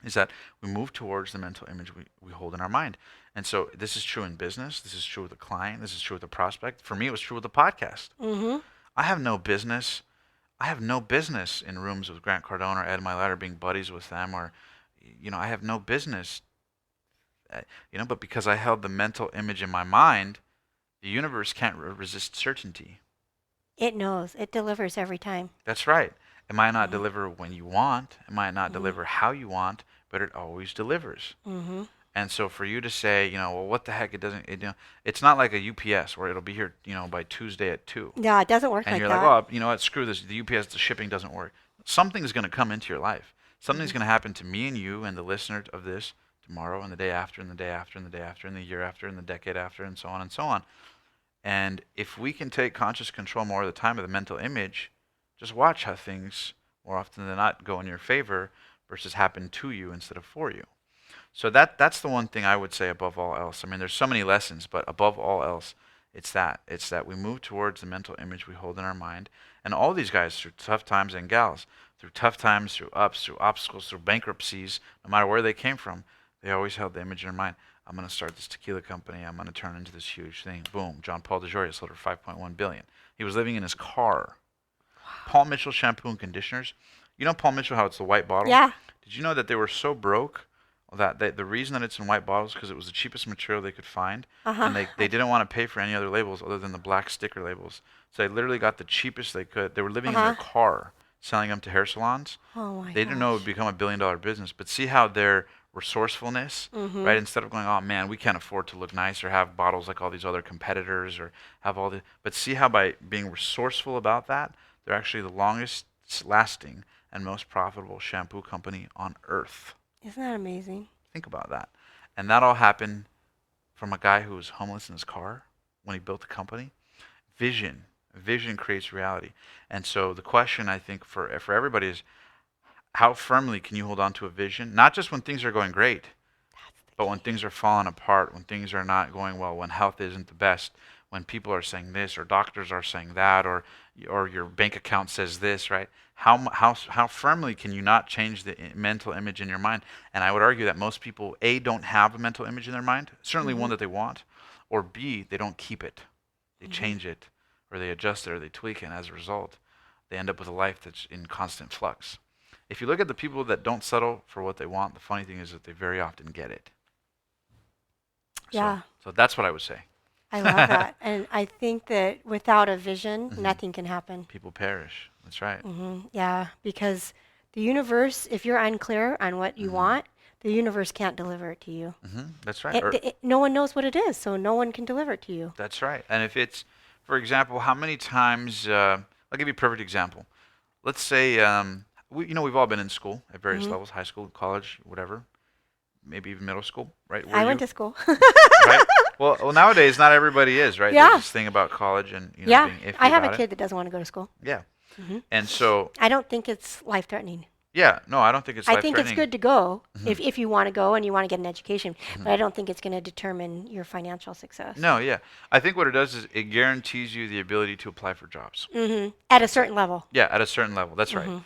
is that we move towards the mental image we hold in our mind. And so this is true in business. This is true with a client. This is true with a prospect. For me, it was true with the podcast. Mm-hmm. I have no business. I have no business in rooms with Grant Cardone or Ed Milet being buddies with them, or, I have no business, but because I held the mental image in my mind, the universe can't resist certainty. It knows. It delivers every time. That's right. It might not Mm-hmm. deliver when you want, it might not Mm-hmm. deliver how you want, but it always delivers. Mm-hmm. And so for you to say, well, what the heck, it's not like a UPS where it'll be here, by Tuesday at 2. Yeah, it doesn't work And like you're like, that. oh, you know what, screw this, the UPS, the shipping doesn't work. Something's going to come into your life. Something's Mm-hmm. going to happen to me and you and the listener of this tomorrow and the day after and the day after and the day after and the year after and the decade after and so on and so on. And if we can take conscious control more of the time of the mental image, just watch how things more often than not go in your favor versus happen to you instead of for you. So that's the one thing I would say above all else. I mean, there's so many lessons, but above all else, it's that we move towards the mental image we hold in our mind. And all these guys through tough times and gals, through tough times, through ups, through obstacles, through bankruptcies, no matter where they came from, they always held the image in their mind. I'm going to start this tequila company. I'm going to turn into this huge thing. Boom. John Paul DeJoria sold for 5.1 billion. He was living in his car. Paul Mitchell shampoo and conditioners. You know Paul Mitchell, how it's the white bottle? Yeah. Did you know that they were so broke that the reason that it's in white bottles because it was the cheapest material they could find, Uh-huh. and they didn't want to pay for any other labels other than the black sticker labels. So they literally got the cheapest they could. They were living in their Uh-huh. car, selling them to hair salons. Oh my They didn't know it would gosh. become a billion-dollar business, but see how their resourcefulness, Mm-hmm. right? Instead of going, oh man, we can't afford to look nice or have bottles like all these other competitors or have all the, but see how by being resourceful about that, they're actually the longest lasting and most profitable shampoo company on earth. Isn't that amazing? Think about that. And that all happened from a guy who was homeless in his car when he built the company. Vision. Vision creates reality. And so the question I think for everybody is, how firmly can you hold on to a vision? Not just when things are going great, That's the but when key. things are falling apart, when things are not going well, when health isn't the best, when people are saying this or doctors are saying that or your bank account says this, right? How firmly can you not change the mental image in your mind? And I would argue that most people, A, don't have a mental image in their mind, certainly Mm-hmm. one that they want, or B, they don't keep it. They Mm-hmm. change it, or they adjust it, or they tweak it, and as a result, they end up with a life that's in constant flux. If you look at the people that don't settle for what they want, the funny thing is that they very often get it. So, Yeah. so that's what I would say. I love that. And I think that without a vision, nothing can happen. People perish. That's right. Yeah, because the universe, if you're unclear on what you want, the universe can't deliver it to you. That's right. No one knows what it is, so no one can deliver it to you. That's right. And if it's, for example, how many times, I'll give you a perfect example. Let's say, we've all been in school at various levels, high school, college, whatever, maybe even middle school, right? I went to school. Right? Well, nowadays, not everybody is, right? Yeah. There's this thing about college and, being iffy I have a about kid that doesn't want to go to school. Yeah. And so, I don't think it's life-threatening. yeah, no, I don't think it's I life-threatening. think it's good to go if you want to go and you want to get an education, but I don't think it's going to determine your financial success. No, yeah. I think what it does is it guarantees you the ability to apply for jobs. At a certain level. Yeah, at a certain level. That's right.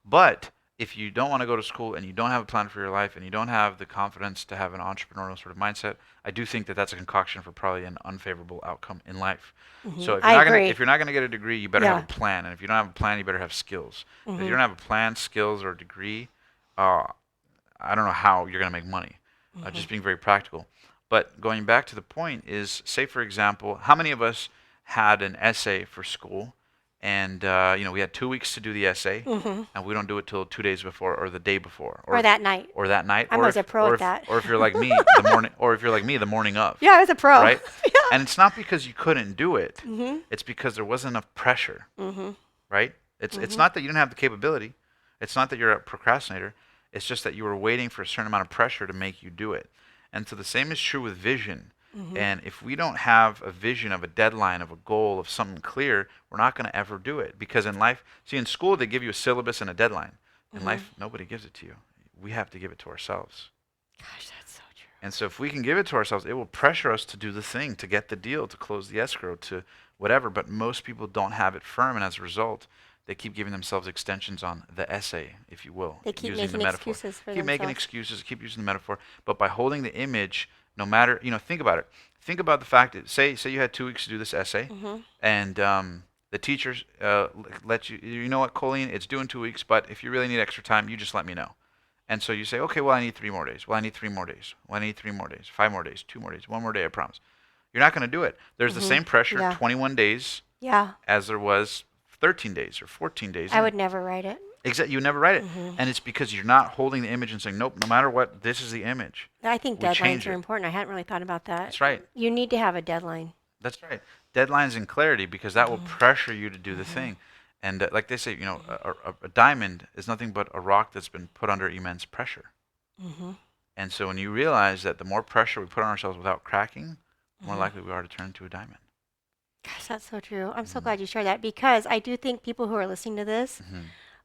But if you don't want to go to school and you don't have a plan for your life and you don't have the confidence to have an entrepreneurial sort of mindset, I do think that that's a concoction for probably an unfavorable outcome in life. So if you're not going to get a degree, you better have a plan. And if you don't have a plan, you better have skills. If you don't have a plan, skills, or a degree, I don't know how you're going to make money. Just being very practical. But going back to the point is, say for example, how many of us had an essay for school? And, we had 2 weeks to do the essay, and we don't do it till 2 days before or the day before. Or that night. Or that night. I was a pro at that. Or if you're like me, the morning of. Yeah, I was a pro. Right? And it's not because you couldn't do it. It's because there wasn't enough pressure. Right? It's not that you didn't have the capability. It's not that you're a procrastinator. It's just that you were waiting for a certain amount of pressure to make you do it. And so the same is true with vision. And if we don't have a vision of a deadline, of a goal, of something clear, we're not going to ever do it. Because in life, in school, they give you a syllabus and a deadline. In life, nobody gives it to you. We have to give it to ourselves. Gosh, that's so true. And so if we can give it to ourselves, it will pressure us to do the thing, to get the deal, to close the escrow, to whatever. But most people don't have it firm, and as a result, they keep giving themselves extensions on the essay, if you will. They keep using making the metaphor. excuses for Keep making themselves. excuses, keep using the metaphor. But by holding the image, no matter, think about it. Think about the fact that, say you had 2 weeks to do this essay, and the teachers let you, you know what, Colleen, it's due in 2 weeks, but if you really need extra time, you just let me know. And so you say, okay, well, I need 3 more days. Well, I need 3 more days. Well, I need 3 more days. 5 more days. 2 more days. 1 more day, I promise. You're not going to do it. There's the same pressure, 21 days, as there was 13 days or 14 days. I would never write it. Exactly, you would never write it. And it's because you're not holding the image and saying, nope, no matter what, this is the image. I think deadlines are important. I hadn't really thought about that. That's right. You need to have a deadline. That's right. Deadlines and clarity, because that will pressure you to do the thing. And like they say, a diamond is nothing but a rock that's been put under immense pressure. And so when you realize that the more pressure we put on ourselves without cracking, the more likely we are to turn into a diamond. Gosh, that's so true. I'm so glad you shared that, because I do think people who are listening to this,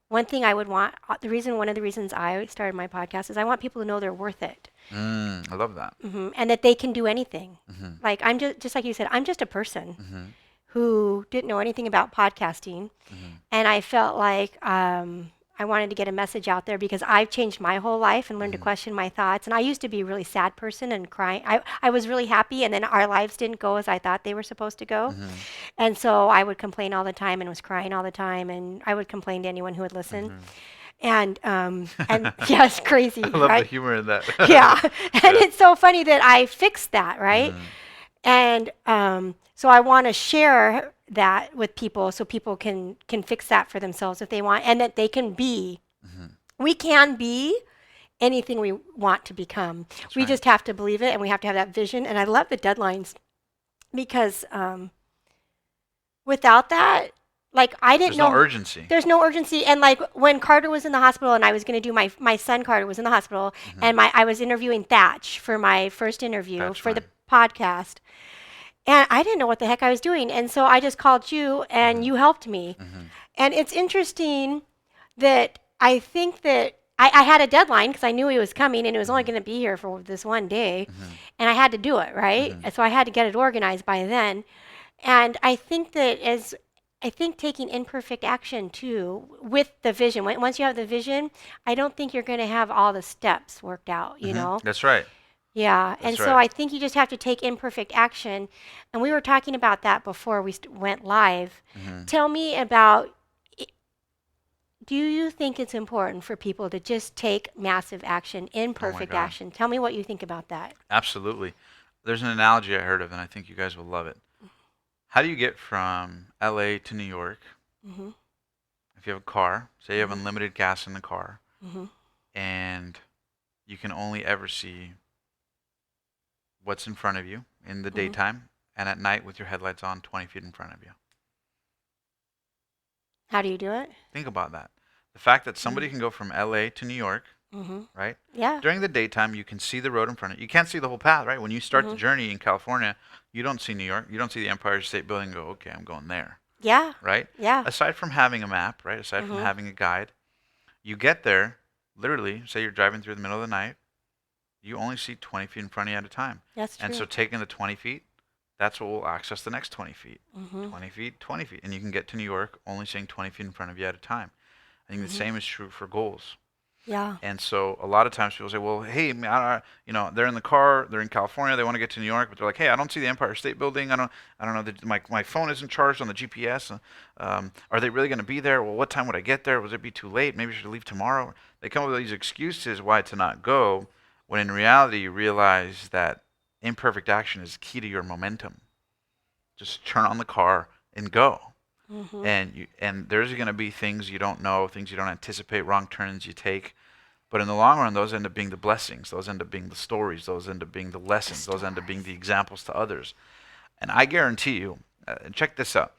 one thing I would want, one of the reasons I started my podcast is I want people to know they're worth it. I love that. And that they can do anything. Like, I'm just like you said, I'm just a person who didn't know anything about podcasting. And I felt like I wanted to get a message out there, because I've changed my whole life and learned to question my thoughts. And I used to be a really sad person and crying. I was really happy, and then our lives didn't go as I thought they were supposed to go. And so I would complain all the time and was crying all the time, and I would complain to anyone who would listen. And yeah, it's crazy. I love the humor in that. Yeah. And it's so funny that I fixed that, right? And so I want to share that with people, so people can fix that for themselves if they want, and that they can be. We can be anything we want to become. We just have to believe it, and we have to have that vision. And I love the deadlines, because without that, like, I didn't know. There's no urgency. There's no urgency. And like when Carter was in the hospital, and I was going to do my son Carter was in the hospital, and I was interviewing Thatch for my first interview for the podcast. And I didn't know what the heck I was doing. And so I just called you, and you helped me. And it's interesting that I think that I had a deadline, because I knew he was coming, and it was only going to be here for this one day. And I had to do it, right? And so I had to get it organized by then. And I think that taking imperfect action too, with the vision, once you have the vision, I don't think you're going to have all the steps worked out, you know? That's right. Yeah, and so I think you just have to take imperfect action. And we were talking about that before we went live. Tell me about, do you think it's important for people to just take massive action, imperfect action? Tell me what you think about that. Absolutely. There's an analogy I heard of, and I think you guys will love it. How do you get from LA to New York? Mm-hmm. If you have a car, say you have Mm-hmm. unlimited gas in the car, Mm-hmm. and you can only ever see what's in front of you in the Mm-hmm. daytime, and at night with your headlights on 20 feet in front of you. How do you do it? Think about that. The fact that Mm-hmm. somebody can go from LA to New York, Mm-hmm. right? Yeah. During the daytime, you can see the road in front of you. You can't see the whole path, right? When you start the Mm-hmm. journey in California, you don't see New York. You don't see the Empire State Building and go, okay, I'm going there, Yeah. right? Yeah. Aside from having a map, right? Aside from Mm-hmm. having a guide, you get there, literally, say you're driving through the middle of the night, you only see 20 feet in front of you at a time. That's And so true. taking the 20 feet, that's what will access the next 20 feet. Mm-hmm. 20 feet, 20 feet. And you can get to New York only seeing 20 feet in front of you at a time. I think the Mm-hmm. same is true for goals. Yeah. And so a lot of times people say, well, hey, they're in the car, they're in California, they want to get to New York, but they're like, hey, I don't see the Empire State Building. I don't know, my phone isn't charged on the GPS. Are they really going to be there? Well, what time would I get there? Would it be too late? Maybe I should leave tomorrow. They come up with these excuses why to not go, when in reality you realize that imperfect action is key to your momentum. Just turn on the car and go. Mm-hmm. And there's going to be things you don't know, things you don't anticipate, wrong turns you take. But in the long run, those end up being the blessings. Those end up being the stories. Those end up being the The lessons. Those end up being stories. the examples to others. And I guarantee you, check this out.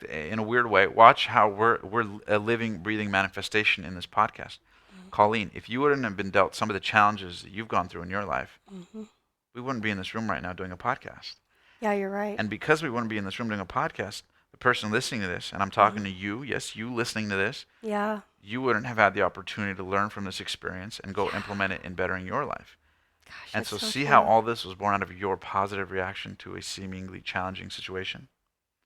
In a weird way. Watch how we're a living, breathing manifestation in this podcast. Colleen, if you wouldn't have been dealt some of the challenges that you've gone through in your life, Mm-hmm. we wouldn't be in this room right now doing a podcast. Yeah, you're right. And because we wouldn't be in this room doing a podcast, the person listening to this, and I'm Mm-hmm. talking to you, yes, you listening to this, Yeah. you wouldn't have had the opportunity to learn from this experience and go Yeah. implement it in bettering your life. Gosh, And that's so so see how true. all this was born out of your positive reaction to a seemingly challenging situation?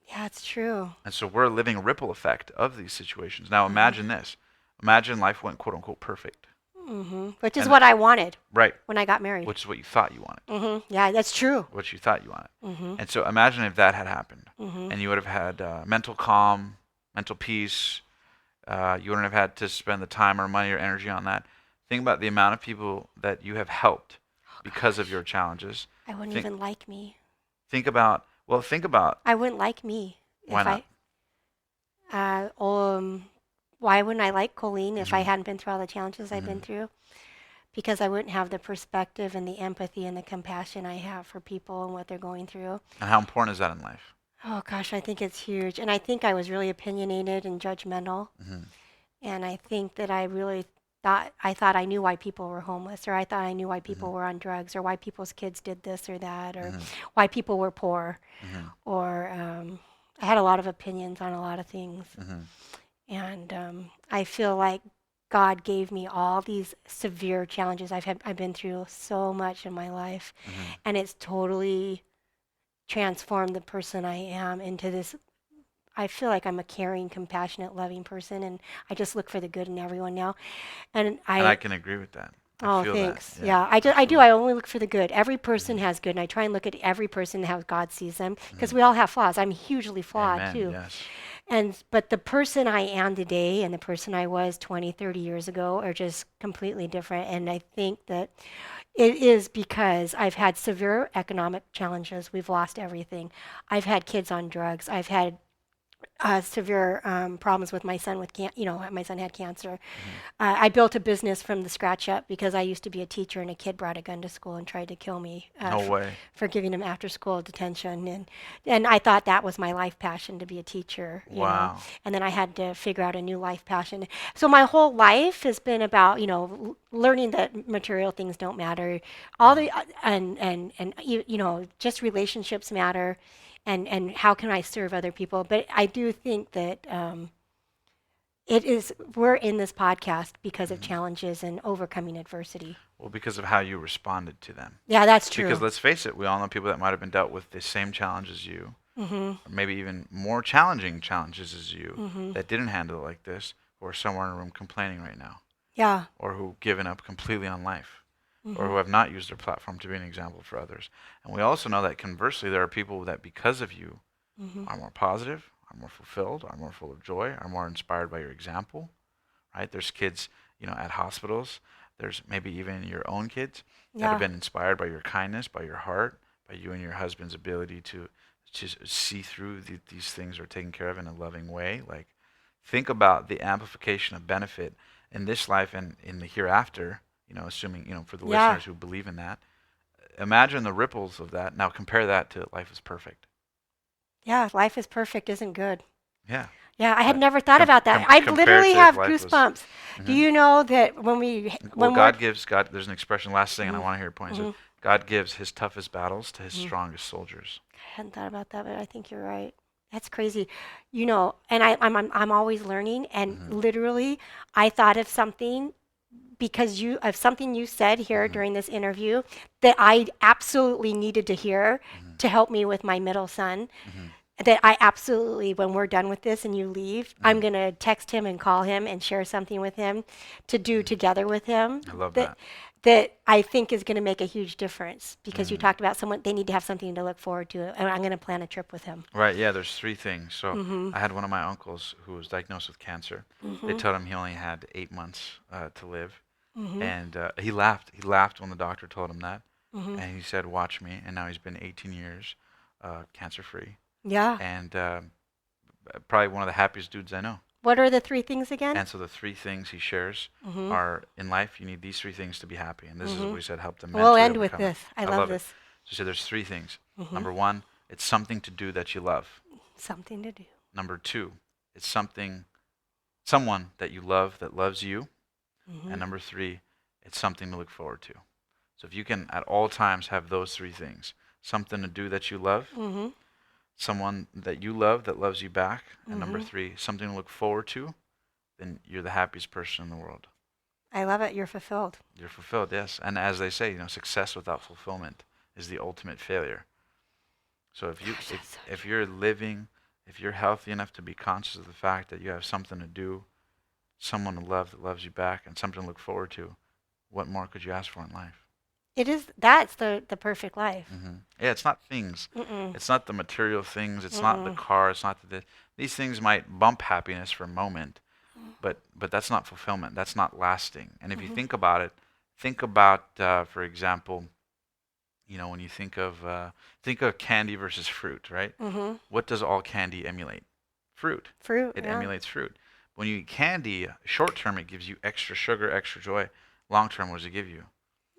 Yeah, it's true. And so we're living a ripple effect of these situations. Now Mm-hmm. imagine this. Imagine life went quote unquote perfect. Mm-hmm. Which is And what I wanted right, when I got married. which is what you thought you wanted. Mm-hmm. Yeah, that's true. What you thought you wanted. Mm-hmm. And so imagine if that had happened. Mm-hmm. And you would have had mental calm, mental peace. You wouldn't have had to spend the time or money or energy on that. Think about the amount of people that you have helped Oh because of gosh, your challenges. I wouldn't Think, even like me. think about I wouldn't like me why if not? I. Why wouldn't I like Colleen if I Hmm. hadn't been through all the challenges I've been Hmm. through? Because I wouldn't have the perspective and the empathy and the compassion I have for people and what they're going through. And how important is that in life? Oh gosh, I think it's huge. And I think I was really opinionated and judgmental. Hmm. And I think that I really thought I knew why people were homeless, or I thought I knew why Hmm. people were on drugs, or why people's kids did this or that, or Hmm. why people were poor, Hmm. or I had a lot of opinions on a lot of things. Hmm. And I feel like God gave me all these severe challenges. I've been through so much in my life, Hmm. and it's totally transformed the person I am into this. I feel like I'm a caring, compassionate, loving person, and I just look for the good in everyone now. And And I I, can agree with that. I oh, feel that. thanks. Yeah, Yeah, I do. absolutely. I only look for the good. Every person Hmm. has good, and I try and look at every person how God sees them, because Hmm. we all have flaws. I'm hugely flawed Amen. too. Yes. But the person I am today and the person I was 20, 30 years ago are just completely different. And I think that it is because I've had severe economic challenges. We've lost everything. I've had kids on drugs. I've had severe problems with my son my son had cancer. Hmm. I built a business from the scratch up because I used to be a teacher, and a kid brought a gun to school and tried to kill me No way. for giving him after school detention. And I thought that was my life passion, to be a teacher. Wow. And then I had to figure out a new life passion. So my whole life has been about, learning that material things don't matter. All Hmm. the, just relationships matter, and how can I serve other people. But I do think that we're in this podcast because of Hmm. challenges and overcoming adversity. Well, because of how you responded to them. Yeah, that's Because true. let's face it, we all know people that might have been dealt with the same challenge as you, Mhm. or maybe even more challenging challenges as you, Mhm. that didn't handle it like this, who are somewhere in a room complaining right now, Yeah. or who've given up completely on life, or who Mhm. have not used their platform to be an example for others. And we also know that conversely, there are people that because of you Mhm. are more positive, are more fulfilled, are more full of joy, are more inspired by your example, right? There's kids, at hospitals. There's maybe even your own kids that have Yeah. been inspired by your kindness, by your heart, by you and your husband's ability to just see through these things are taken care of in a loving way. Like, think about the amplification of benefit in this life and in the hereafter, assuming, for the Yeah. listeners who believe in that. Imagine the ripples of that. Now compare that to life is perfect. Yeah, life is perfect isn't good. Yeah. Yeah, I had But never thought about that. I compared literally to if have life was. goosebumps. Do Mhm. you know that Well, when we're God, there's an expression, last thing, and I Mhm, want to hear your point. It says, mhm, God gives his toughest battles to his mhm. strongest soldiers. I hadn't thought about that, but I think you're right. That's crazy. And I'm always learning, and Hmm. literally I thought of something because something you said here Hmm. during this interview that I absolutely needed to hear Hmm. to help me with my middle son. Hmm. That I absolutely, when we're done with this and you leave, I'm Hmm. going to text him and call him and share something with him to do Hmm. together with him I love that that. that I think is going to make a huge difference because you Hmm. talked about someone they need to have something to look forward to, and I'm going to plan a trip with him. Right, yeah, there's three things. So Mhm. I had one of my uncles who was diagnosed with cancer. They Mhm. told him he only had 8 months to live. Mhm. And he laughed. He laughed when the doctor told him that. Mhm. And he said, watch me. And now he's been 18 years cancer free. Yeah. And probably one of the happiest dudes I know. What are the three things again? And so the three things he shares Mhm. are in life, you need these three things to be happy. And this is what Mhm. we said, help them We'll mentally end with overcome it. this. I I love love it. this. So he said there's three things. Mhm. Number one, it's something to do that you love. Something to do. Number two, it's someone that you love that loves you. And Mhm. number three, it's something to look forward to. So if you can at all times have those three things, something to do that you love, Mhm. someone that you love that loves you back, and number Mhm. three, something to look forward to, then you're the happiest person in the world. I love it. You're fulfilled. You're fulfilled, yes. And as they say, success without fulfillment is the ultimate failure. So if you Gosh, if that's so if true. you're living, if you're healthy enough to be conscious of the fact that you have something to do, someone to love that loves you back, and something to look forward to, what more could you ask for in life? That's the perfect life. Yeah, it's not things. Mm-mm. It's not the material things. It's not the Mm-mm. car. It's not these things might bump happiness for a moment, but that's not fulfillment. That's not lasting. And if you Mhm. think about it, think about, for example, when you think of candy versus fruit, right? Mhm. What does all candy emulate? Fruit. Fruit, It yeah. emulates fruit. When you eat candy, short term it gives you extra sugar, extra joy. Long term, what does it give you?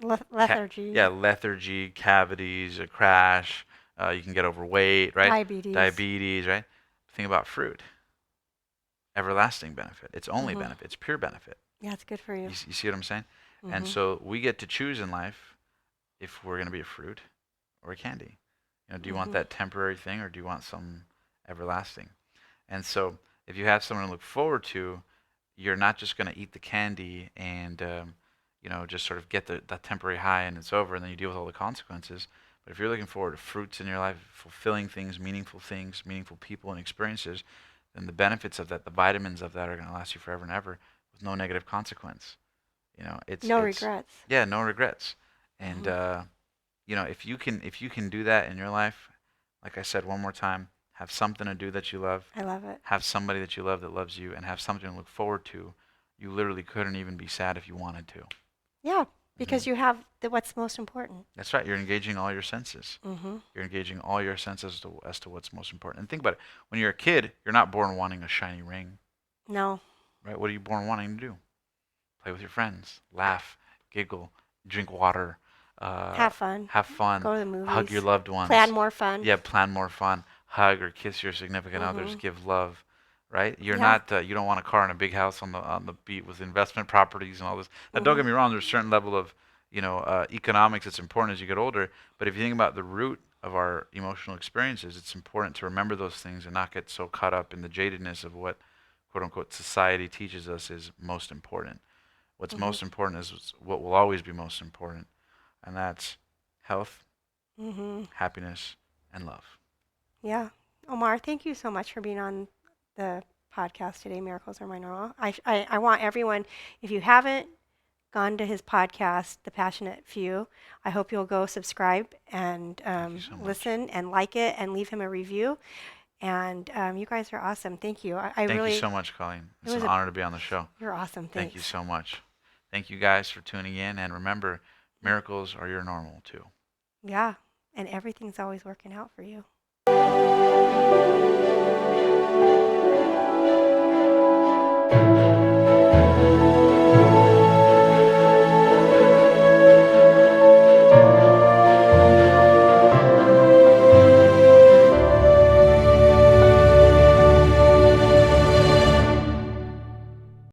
Yeah, Lethargy, lethargy, cavities, a crash. You can get overweight, right? diabetes. Diabetes, right? Think about fruit. Everlasting benefit. It's only Mhm. benefit. It's pure benefit. Yeah, it's good for you. You see what I'm saying? And Mhm. so we get to choose in life if we're going to be a fruit or a candy. Do you want Mhm. that temporary thing or do you want some everlasting? And so if you have someone to look forward to, you're not just going to eat the candy and just sort of get that temporary high and it's over and then you deal with all the consequences. But if you're looking forward to fruits in your life, fulfilling things, meaningful people and experiences, then the benefits of that, the vitamins of that are going to last you forever and ever with no negative consequence. No It's regrets. yeah, no regrets. And Mhm. if you can do that in your life, like I said one more time, have something to do that you love, I love it. have somebody that you love that loves you, and have something to look forward to. You literally couldn't even be sad if you wanted to. Yeah, Hmm. because you have what's most important. That's right. You're engaging all your senses. Mhm. You're engaging all your senses as to what's most important. And think about it. When you're a kid, you're not born wanting a shiny ring, No. right? What are you born wanting to do? Play with your friends, laugh, giggle, drink water, uh, Have fun. have fun, Go to the hug your movies. loved Plan ones. more fun. Yeah, plan more fun. Hug or kiss your significant others. Mhm. Give love. Right? You're Yeah. not. You don't want a car and a big house on the beat with investment properties and all this. Now, don't Mhm. get me wrong. There's a certain level of economics that's important as you get older. But if you think about the root of our emotional experiences, it's important to remember those things and not get so caught up in the jadedness of what quote unquote society teaches us is most important. What's Mhm. most important is what will always be most important, and that's health, Mhm. happiness, and love. Yeah. Omar, thank you so much for being on the podcast today. Miracles are my normal. I want everyone, if you haven't gone to his podcast, The Passionate Few, I hope you'll go subscribe and Thank you so much. listen and like it and leave him a review. And you guys are awesome. Thank you. I Thank you really, so much, Colleen. it It's an was honor to be on the show. you're awesome. Thank you Thanks. so much. Thank you guys for tuning in, and remember, miracles are your normal too. Yeah. and everything's always working out for you.